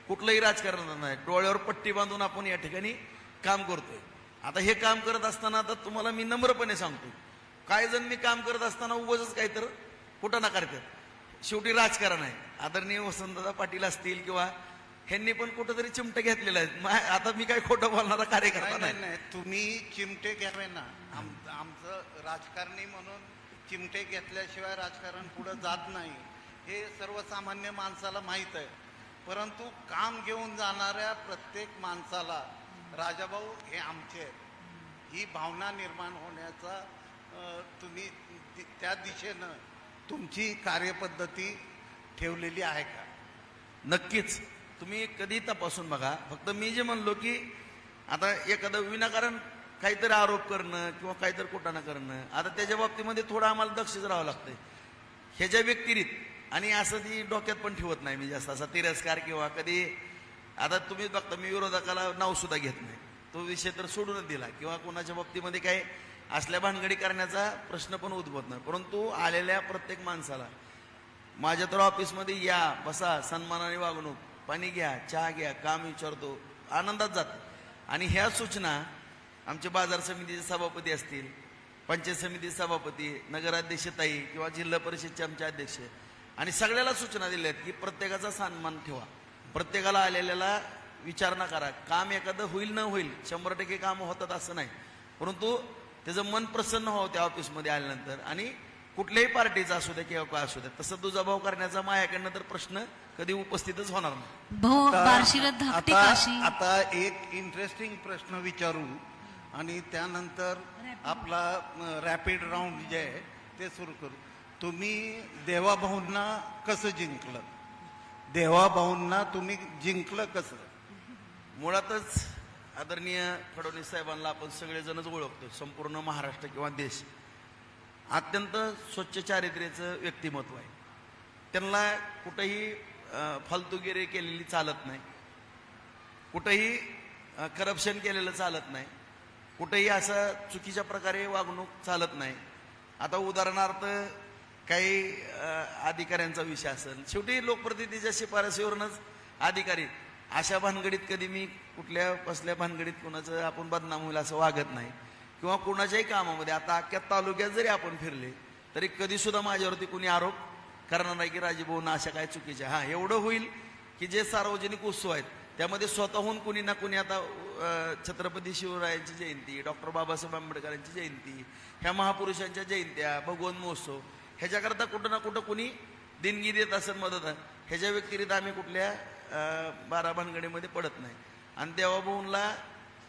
कुठलंही राजकारण नाही, डोळ्यावर पट्टी बांधून आपण या ठिकाणी काम करतोय. आता हे काम करत असताना आता तुम्हाला मी नम्रपणे सांगतो, काही जण मी काम करत असताना उगाच काय तर कुठं ना करतात. शेवटी राजकारण आहे. आदरणीय वसंतदादा पाटील असतील किंवा ह्यांनी पण कुठंतरी चिमटे घेतलेले आहेत. आता मी काय खोटं बोलणारा कार्यकर्ता नाही. तुम्ही चिमटे घ्यावे ना. आमचं राजकारणी म्हणून चिमटे घेतल्याशिवाय राजकारण पुढे जात नाही, हे सर्वसामान्य माणसाला माहीत आहे. परंतु काम घेऊन जाणाऱ्या प्रत्येक माणसाला राजाभाऊ हे आमचे आहेत, ही भावना निर्माण होण्याचा तुम्ही त्या दिशेनं तुमची कार्यपद्धती ठेवलेली आहे का? नक्कीच. तुम्ही कधी तपासून बघा. फक्त मी जे म्हणलो की आता एखादं विनाकारण काहीतरी आरोप करणं किंवा काहीतरी कुटाणा करणं, आता त्याच्या बाबतीमध्ये थोडं आम्हाला दक्षच राहावं लागतंय ह्याच्या व्यतिरिक्त. आणि असं ती डोक्यात पण ठेवत नाही मी जास्त असा तिरस्कार किंवा कधी. आता तुम्ही बघता मी विरोधकाला नाव सुद्धा घेत नाही, तो विषय तर सोडूनच दिला किंवा कोणाच्या बाबतीमध्ये काही असल्या भानगडी करण्याचा प्रश्न पण उद्भवत नाही. परंतु आलेल्या प्रत्येक माणसाला माझ्या तर ऑफिसमध्ये या, बसा, सन्मानाने वागणूक, पाणी घ्या, चहा घ्या, काम विचारतो, आनंदात जात. आणि ह्या सूचना आमचे बाजार समितीचे सभापती असतील, पंचायत समितीचे सभापती, नगराध्यक्ष ताई किंवा जिल्हा परिषदचे आमचे अध्यक्ष आणि सगळ्याला सूचना दिल्या आहेत की प्रत्येकाचा सन्मान ठेवा, प्रत्येकाला आलेल्याला विचारणा करा. काम एखादं होईल न होईल, 100% कामं होतात असं नाही, परंतु त्याचं मन प्रसन्न व्हावं त्या ऑफिसमध्ये आल्यानंतर. आणि कुठल्याही पार्टीचा असू द्या किंवा काय असू द्या, तसं दुजाभाव करण्याचा माझ्याकडनं तर प्रश्न कधी उपस्थितच होणार नाही. भाऊ आता- बार्शीला धाकटी आता काशी. आता एक इंटरेस्टिंग प्रश्न विचारू आणि त्यानंतर आपला रॅपिड राऊंड जे आहे ते सुरू करू. तुम्ही देवाभाऊंना कसं जिंकलं? देवाभाऊंना तुम्ही जिंकलं कसं? मुळातच आदरणीय फडणवीस साहेबांना आपण सगळेजणच ओळखतो, संपूर्ण महाराष्ट्र किंवा देश. अत्यंत स्वच्छ चारित्र्याचं व्यक्तिमत्व आहे. त्यांना कुठंही फालतूगिरी केलेली चालत नाही, कुठंही करप्शन केलेलं चालत नाही, कुठंही असं चुकीच्या प्रकारे वागणूक चालत नाही. आता उदाहरणार्थ काही अधिकाऱ्यांचा विषय असेल, शेवटी लोकप्रतिनिधीच्या शिफारसीवरूनच अधिकारी, अशा भानगडीत कधी मी कुठल्या कसल्या भानगडीत कुणाचं आपण बदनाम होईल असं वागत नाही, किंवा कुणाच्याही कामामध्ये. आता अख्ख्या तालुक्यात जरी आपण फिरले तरी कधी सुद्धा माझ्यावरती कुणी आरोप करणार नाही की राजीभाऊंना अशा काय चुकीच्या. हां, एवढं होईल की जे सार्वजनिक उत्सव आहेत त्यामध्ये स्वतःहून कुणी ना कुणी, आता छत्रपती शिवरायांची जयंती, डॉक्टर बाबासाहेब आंबेडकरांची जयंती, ह्या महापुरुषांच्या जयंत्या, भगवन महोत्सव, ह्याच्याकरता कुठं ना कुठं कुणी देणगी देत असेल, मदत आहे. ह्याच्या व्यतिरिक्त आम्ही कुठल्या बारा भानगडीमध्ये पडत नाही. आणि देवाभाऊंना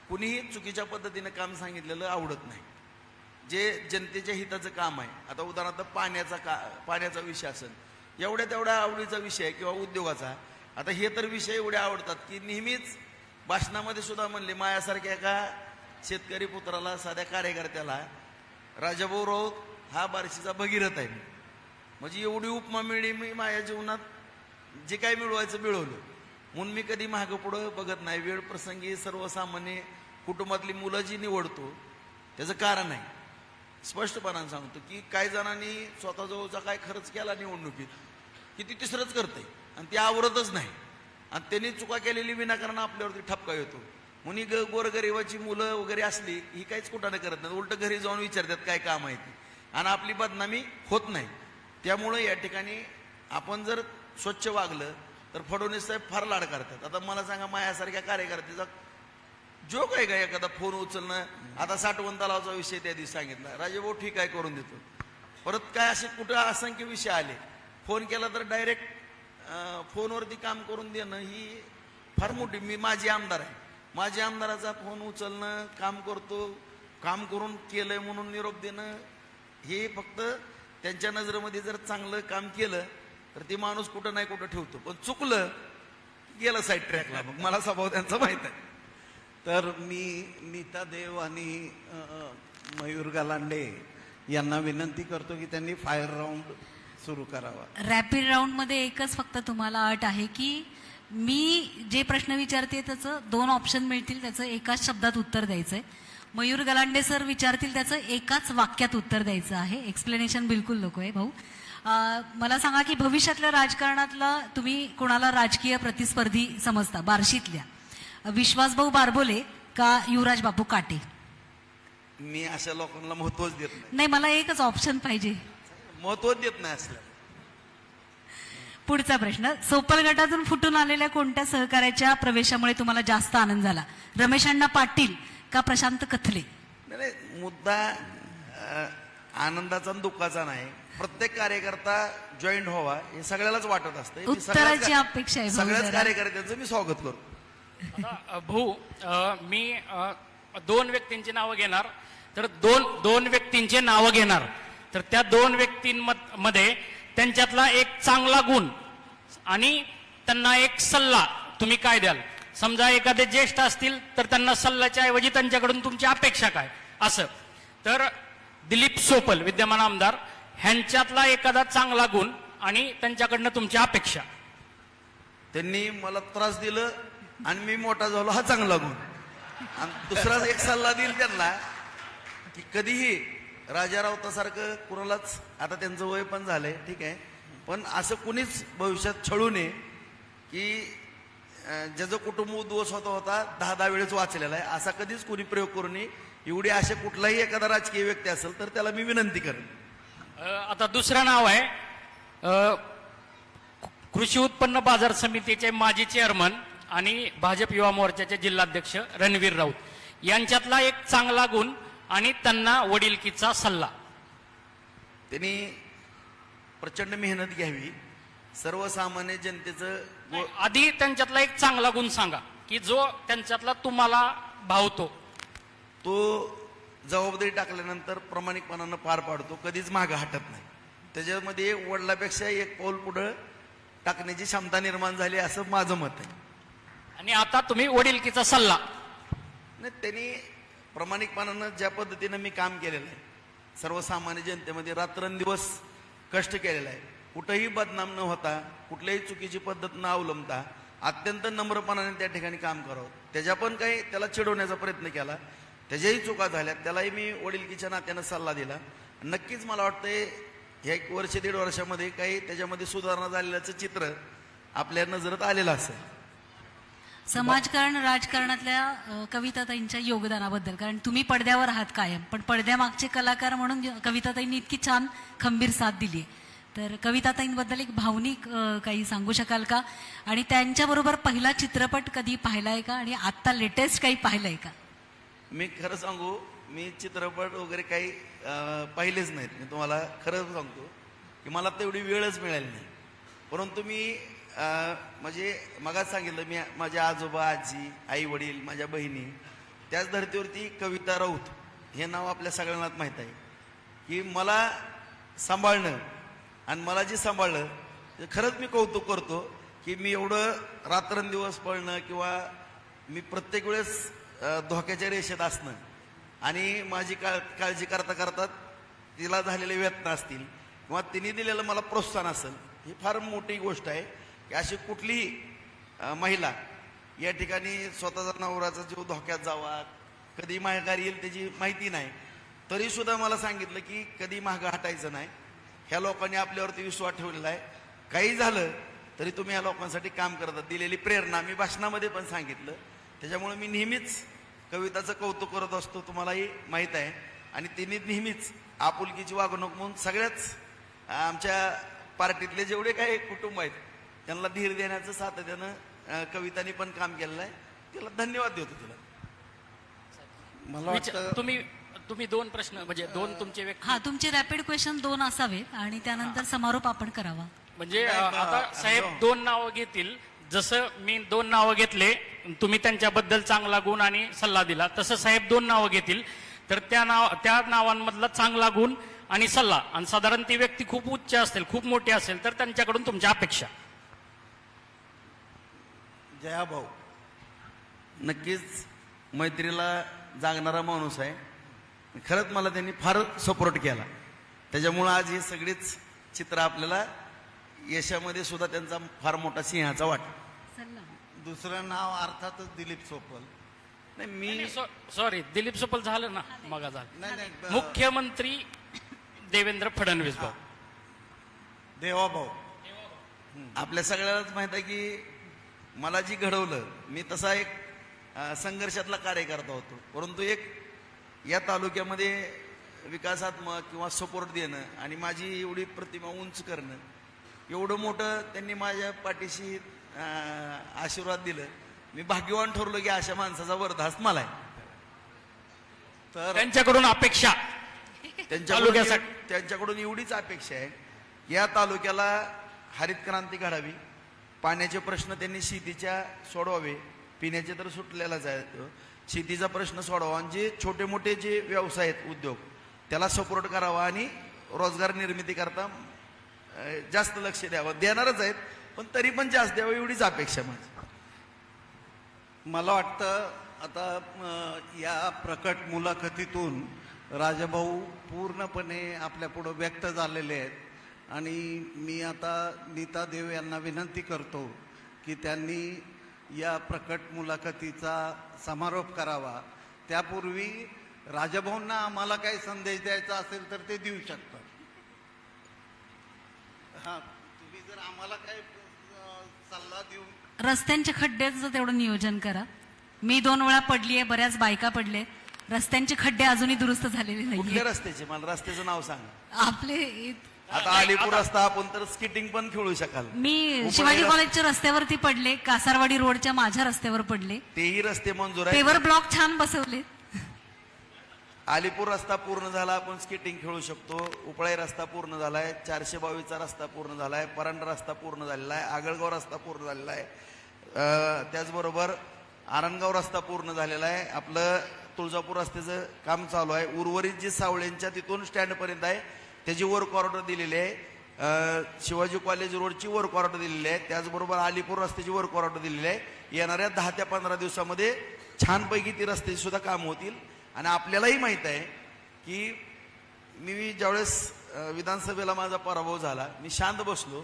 कुणीही चुकीच्या पद्धतीनं काम सांगितलेलं आवडत नाही. जे जनतेच्या हिताचं काम आहे, आता उदाहरणार्थ पाण्याचा विषय असेल, एवढ्या तेवढ्या आवडीचा विषय किंवा उद्योगाचा. आता हे तर विषय एवढे आवडतात की नेहमीच भाषणामध्ये सुद्धा म्हणले, माझ्यासारख्या एका शेतकरी पुत्राला, साध्या कार्यकर्त्याला राजाभाऊ राऊत हा बार्शीचा भगीरथ आहे. म्हणजे एवढी उपमा मिळली, मी माझ्या जीवनात जे काही मिळवायचं मिळवलं. म्हणून मी कधी मागं पुढं बघत नाही. वेळ प्रसंगी सर्वसामान्य कुटुंबातली मुलं जी निवडतो त्याचं कारण आहे. स्पष्टपणाने सांगतो की काही जणांनी स्वतःजवळचा काय खर्च केला निवडणुकीत की ती तिसरंच करते आणि ती आवरतच नाही, आणि त्यांनी चुका केलेली विनाकारण आपल्यावरती ठपका येतो. म्हणून गोरगरिबाची मुलं वगैरे असली ही काहीच कुठाने करत नाही, उलट घरी जाऊन विचारतात काय काम आहे ते, आणि आपली बदनामी होत नाही. त्यामुळं या ठिकाणी आपण जर स्वच्छ वागलं तर फडणवीस साहेब फार लाड करतात. आता मला सांगा, माझ्यासारख्या कार्यकर्त्याचा जोक आहे का एखादा फोन उचलणं? आता साठवण तलावाचा विषय त्या दिवशी सांगितला, राजेभाऊ ठीक आहे करून देतो. परत काय असे कुठं असंख्य विषय आले, फोन केला तर डायरेक्ट फोनवरती काम करून देणं ही फार मोठी. मी माझी आमदार आहे, माझ्या आमदाराचा फोन उचलणं, काम करतो, काम करून केलंय म्हणून निरोप देणं, हे फक्त त्यांच्या नजरेमध्ये जर चांगलं काम केलं तर ते माणूस कुठं नाही कुठं ठेवतो, पण चुकलं गेलं साईड ट्रॅकला. मग मला स्वभाव त्यांचा माहित आहे. तर मी नीता देव आणि मयूर गलांडे यांना विनंती करतो की त्यांनी फायर राऊंड सुरू करावा. रॅपिड राऊंड मध्ये एकच फक्त तुम्हाला अट आहे की मी जे प्रश्न विचारते त्याचं 2 ऑप्शन मिळतील, त्याचं एकाच शब्दात उत्तर द्यायचंय. मयूर गलांडे सर विचारतील त्याचं एकाच वाक्यात उत्तर द्यायचं आहे. एक्सप्लेनेशन बिलकुल नको आहे भाऊ. मला सांगा की भविष्यातल्या राजकारणातला तुम्ही कोणाला राजकीय प्रतिस्पर्धी समजता बार्शीतल्या? विश्वासभाऊ बारबोले का युवराज बापू काटे? मी अशा लोकांना महत्वच देत नाही. नाही, मला एकच ऑप्शन पाहिजे. महत्वच देत नाही असलं. पुढचा प्रश्न, सोपल गटातून फुटून आलेल्या कोणत्या सहकार्याच्या प्रवेशामुळे तुम्हाला जास्त आनंद झाला? रमेश अण्णा पाटील का प्रशांत कथले? नाही, मुद्दा आनंदाचा आणि दुःखाचा नाही. प्रत्येक कार्यकर्ता जॉईंट व्हावा हे सगळ्यालाच वाटत असतं. हे उत्तराची अपेक्षा आहे भाऊ सगळ्याच जरा. कार्यकर्त्यांचं मी स्वागत करतो. आता भाऊ, मी 2 व्यक्तींची नावं घेणार, तर दोन व्यक्तींचे नावं घेणार, तर त्या 2 व्यक्तींमध्ये त्यांच्यातला एक चांगला गुण आणि त्यांना एक सल्ला तुम्ही काय द्याल? समजा एखादे ज्येष्ठ असतील तर त्यांना सल्ल्याच्या ऐवजी त्यांच्याकडून तुमची अपेक्षा काय असं, तर दिलीप सोपल विद्यमान आमदार ह्यांच्यातला एखादा चांगला गुण आणि त्यांच्याकडनं तुमची अपेक्षा. त्यांनी मला त्रास दिलं आणि मी मोठा झालो हा चांगला गुण. आणि दुसरा एक सल्ला देईल त्यांना की कधीही राजा राऊतासारखं कुणालाच, आता त्यांचं वय पण झालंय ठीक आहे, पण असं कुणीच भविष्यात छळू नये की ज्याचं कुटुंब उद्ध्वस्त होता 10 वेळेस वाचलेला आहे, असा कधीच कुणी प्रयोग करू नये. एवढी असे कुठलाही एखादा राजकीय व्यक्ती असेल तर त्याला मी विनंती करेन. आता दुसरं नाव आहे कृषी उत्पन्न बाजार समितीचे माजी चेअरमन आणि भाजप युवा मोर्चाचे जिल्हाध्यक्ष रणवीर राऊत यांच्यातला एक चांगला गुण आणि त्यांना वडिलकीचा सल्ला. त्यांनी प्रचंड मेहनत घ्यावी सर्वसामान्य जनतेचं नाही, आधी त्यांच्यातला एक चांगला गुण सांगा की जो त्यांच्यातला तुम्हाला भावतो. तो जबाबदारी टाकल्यानंतर प्रामाणिकपणानं पार पाडतो, कधीच मागं हटत नाही. त्याच्यामध्ये वडिलापेक्षा एक पाऊल पुढं टाकण्याची क्षमता निर्माण झाली असं माझं मत आहे. आणि आता तुम्ही वडिलकीचा सल्ला. नाही, त्यांनी प्रामाणिकपणानं ज्या पद्धतीनं मी काम केलेलं आहे, सर्वसामान्य जनतेमध्ये रात्रंदिवस कष्ट केलेलं आहे, कुठंही बदनाम न होता, कुठल्याही चुकीची पद्धत न अवलंबता अत्यंत नम्रपणाने त्या ठिकाणी काम करावं. त्याच्या पण काही त्याला चिडवण्याचा प्रयत्न केला, त्याच्याही चुका झाल्या, त्यालाही मी वडिलकीच्या नात्यानं सल्ला दिला. नक्कीच मला वाटतंय ह्या 1 वर्ष 1.5 वर्षामध्ये काही त्याच्यामध्ये सुधारणा झालेल्याचं चित्र आपल्या नजरेत आलेलं असेल. समाजकारण राजकारणातल्या कविताताईंच्या योगदानाबद्दल, कारण तुम्ही पडद्यावर आहात कायम, पण पडद्यामागचे कलाकार म्हणून कविताताईंनी इतकी छान खंबीर साथ दिली, तर कविताताईंबद्दल एक भावनिक काही सांगू शकाल का? आणि त्यांच्याबरोबर पहिला चित्रपट कधी पाहिलाय का? आणि आत्ता लेटेस्ट काही पाहिलंय का? मी खरं सांगू, मी चित्रपट वगैरे काही पाहिलेच नाहीत. मी तुम्हाला खरं सांगतो की मला तेवढी वेळच मिळाली नाही. परंतु मी म्हणजे मगाच सांगितलं, मी माझ्या आजोबा, आजी, आई वडील, माझ्या बहिणी, त्याच धर्तीवरती कविता राऊत हे नाव आपल्या सगळ्यांनाच माहीत आहे की मला सांभाळणं आणि मला जे सांभाळलं ते खरंच मी कौतुक करतो की मी एवढं रात्रंदिवस पळणं किंवा मी प्रत्येक वेळेस धोक्याच्या रेषेत असणं आणि माझी काळजी करता करता तिला झालेले व्यथा असतील किंवा तिने दिलेलं मला प्रोत्साहन असेल, ही फार मोठी गोष्ट आहे की अशी कुठलीही महिला या ठिकाणी स्वतःचा नवऱ्याचा जीव धोक्यात जावा, कधी माघार येईल त्याची माहिती नाही, तरी सुद्धा मला सांगितलं की कधी मागं हटायचं नाही. ह्या लोकांनी आपल्यावरती विश्वास ठेवलेला आहे, काही झालं तरी तुम्ही या लोकांसाठी काम करतात, दिलेली प्रेरणा मी भाषणामध्ये पण सांगितलं. त्याच्यामुळे मी नेहमीच कविताचं कौतुक करत असतो, तुम्हालाही माहीत आहे. आणि तिने नेहमीच आपुलकीची वागणूक म्हणून सगळ्याच आमच्या पार्टीतले जेवढे काही कुटुंब आहेत त्यांना धीर देण्याचं सातत्यानं कवितांनी पण काम केलेलं आहे. तिला धन्यवाद देतो. तिला मला वाटतं तुम्ही 2 प्रश्न म्हणजे 2 तुमचे व्यक्ती, हा, तुमचे रॅपिड क्वेश्चन 2 असावेत आणि त्यानंतर समारोप आपण करावा. म्हणजे आता साहेब 2 नावं घेतील, जसं मी 2 नावं घेतले, तुम्ही त्यांच्याबद्दल चांगला गुण आणि सल्ला दिला, तसं साहेब 2 नावं घेतील, तर त्या नावांमधला चांगला गुण आणि सल्ला, आणि साधारण ती व्यक्ती खूप उच्च असेल, खूप मोठी असेल, तर त्यांच्याकडून तुमच्या अपेक्षा. जयाभाऊ नक्कीच मैत्रीला जागणारा माणूस आहे. खरंच मला त्यांनी फार सपोर्ट केला, त्याच्यामुळं आज हे सगळीच चित्र आपल्याला यशामध्ये सुद्धा त्यांचा फार मोठा सिंहाचा वाटा. दुसरं नाव अर्थातच दिलीप सोपल. नाही, मी सॉरी, दिलीप सोपल झालं ना, मग झालं. नाही मुख्यमंत्री देवेंद्र फडणवीस भाऊ, देवाभाऊ. आपल्या सगळ्यालाच माहित आहे की मला जी घडवलं, मी तसा एक संघर्षातला कार्यकर्ता होतो, परंतु एक या तालुक्यामध्ये विकासात्मक किंवा सपोर्ट देणं आणि माझी एवढी प्रतिमा उंच करणं, एवढं मोठं त्यांनी माझ्या पाठीशी आशीर्वाद दिलं. मी भाग्यवान ठरलो की अशा माणसाचा वरदास मला आहे. तर त्यांच्याकडून अपेक्षा त्यांच्याकडून एवढीच अपेक्षा आहे, या तालुक्याला हरित क्रांती घडावी, पाण्याचे प्रश्न त्यांनी शेतीच्या सोडवावे, पिण्याचे तर सुटलेलाच आहे, शेतीचा प्रश्न सोडवा, आणि जे छोटे मोठे जे व्यवसाय आहेत, उद्योग, त्याला सपोर्ट करावा आणि रोजगार निर्मिती करता जास्त लक्ष द्यावं. देणारच आहेत, पण तरी पण जास्त द्यावं एवढीच अपेक्षा माझी. मला वाटतं आता या प्रकट मुलाखतीतून राजाभाऊ पूर्णपणे आपल्यापुढं व्यक्त झालेले आहेत. आणि मी आता नीता देव यांना विनंती करतो की त्यांनी या प्रकट मुलाखतीचा समारोप करावा. त्यापूर्वी राजाभाऊंना आम्हाला काही संदेश द्यायचा असेल तर ते देऊ शकतात. हां, तुम्ही जर आम्हाला काही सल्ला देऊन. रस्त्यांच्या खड्ड्याचं तेवढं नियोजन करा. मी 2 वेळा पडलीये, बऱ्याच बायका पडले, रस्त्यांचे खड्डे अजूनही दुरुस्त झालेले कुठल्या नाहीये. रस्त्याचे, मला रस्त्याचं नाव सांगा. आपले आता अलीपूर रस्ता आपण तर स्किटिंग पण खेळू शकाल. मी शिवाजी कॉलेजच्या रस्त्यावरती पडले, कासारवाडी रोडच्या माझ्या रस्त्यावर पडले, तेही रस्ते मंजूर आहेत. पेवर ब्लॉक छान बसवले. अलीपूर रस्ता पूर्ण झाला, आपण स्केटिंग खेळू शकतो. उपळाई रस्ता पूर्ण झालाय, 422चा रस्ता पूर्ण झालाय, परांडा रस्ता पूर्ण झालेला आहे, आगळगाव रस्ता पूर्ण झालेला आहे. त्याचबरोबर आरणगाव रस्ता पूर्ण झालेला आहे. आपलं तुळजापूर रस्त्याचं काम चालू आहे. उर्वरित जे सावळ्यांच्या तिथून स्टँडपर्यंत आहे त्याची वर्क ऑर्डर दिलेली आहे. शिवाजी कॉलेज रोडची वर्क ऑर्डर दिलेली आहे. त्याचबरोबर अलीपूर रस्त्याची वर्क ऑर्डर दिलेली आहे. येणाऱ्या 10 ते 15 दिवसामध्ये छानपैकी ती रस्त्याची सुद्धा कामं होतील. आणि आपल्यालाही माहित आहे की मी ज्यावेळेस विधानसभेला माझा पराभव झाला, मी शांत बसलो.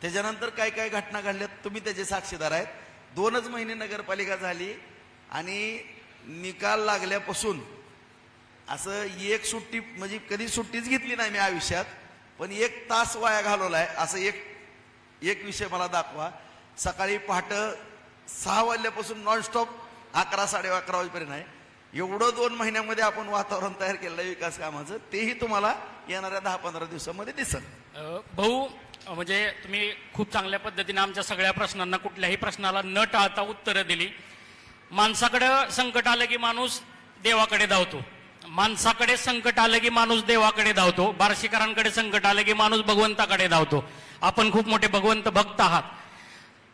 त्याच्यानंतर काय काय घटना घडल्यात तुम्ही त्याचे साक्षीदार आहेत. 2च महिने नगरपालिका झाली आणि निकाल लागल्यापासून असं एक सुट्टी म्हणजे कधी सुट्टीच घेतली नाही मी आयुष्यात, पण 1 तास वाया घालवलाय असं एक विषय मला दाखवा. सकाळी पहाटे 6 वाजल्यापासून नॉनस्टॉप 11 साडे11 वाजेपर्यंत आहे. एवढं 2 महिन्यामध्ये आपण वातावरण तयार केलं आहे विकास कामाचं, तेही तुम्हाला येणाऱ्या 10-15 दिवसामध्ये दिसेल. भाऊ, म्हणजे तुम्ही खूप चांगल्या पद्धतीने आमच्या सगळ्या प्रश्नांना, कुठल्याही प्रश्नाला न टाळता उत्तरं दिली. माणसाकडे संकट आलं की माणूस देवाकडे धावतो, माणसाकडे संकट आलं की माणूस देवाकडे धावतो, बार्शीकरांकडे संकट आलं की माणूस भगवंताकडे धावतो. आपण खूप मोठे भगवंत भक्त आहात.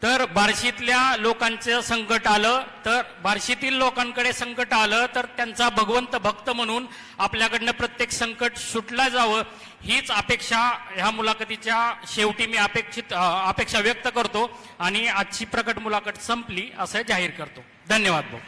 तर बार्शीतल्या लोकांचं संकट आलं, तर बार्शीतील लोकांकडे संकट आलं तर त्यांचा भगवंत भक्त म्हणून आपल्याकडनं प्रत्येक संकट सुटला जावं, हीच अपेक्षा ह्या मुलाखतीच्या शेवटी मी अपेक्षा व्यक्त करतो आणि आजची प्रकट मुलाखत संपली असं जाहीर करतो. धन्यवाद भाऊ.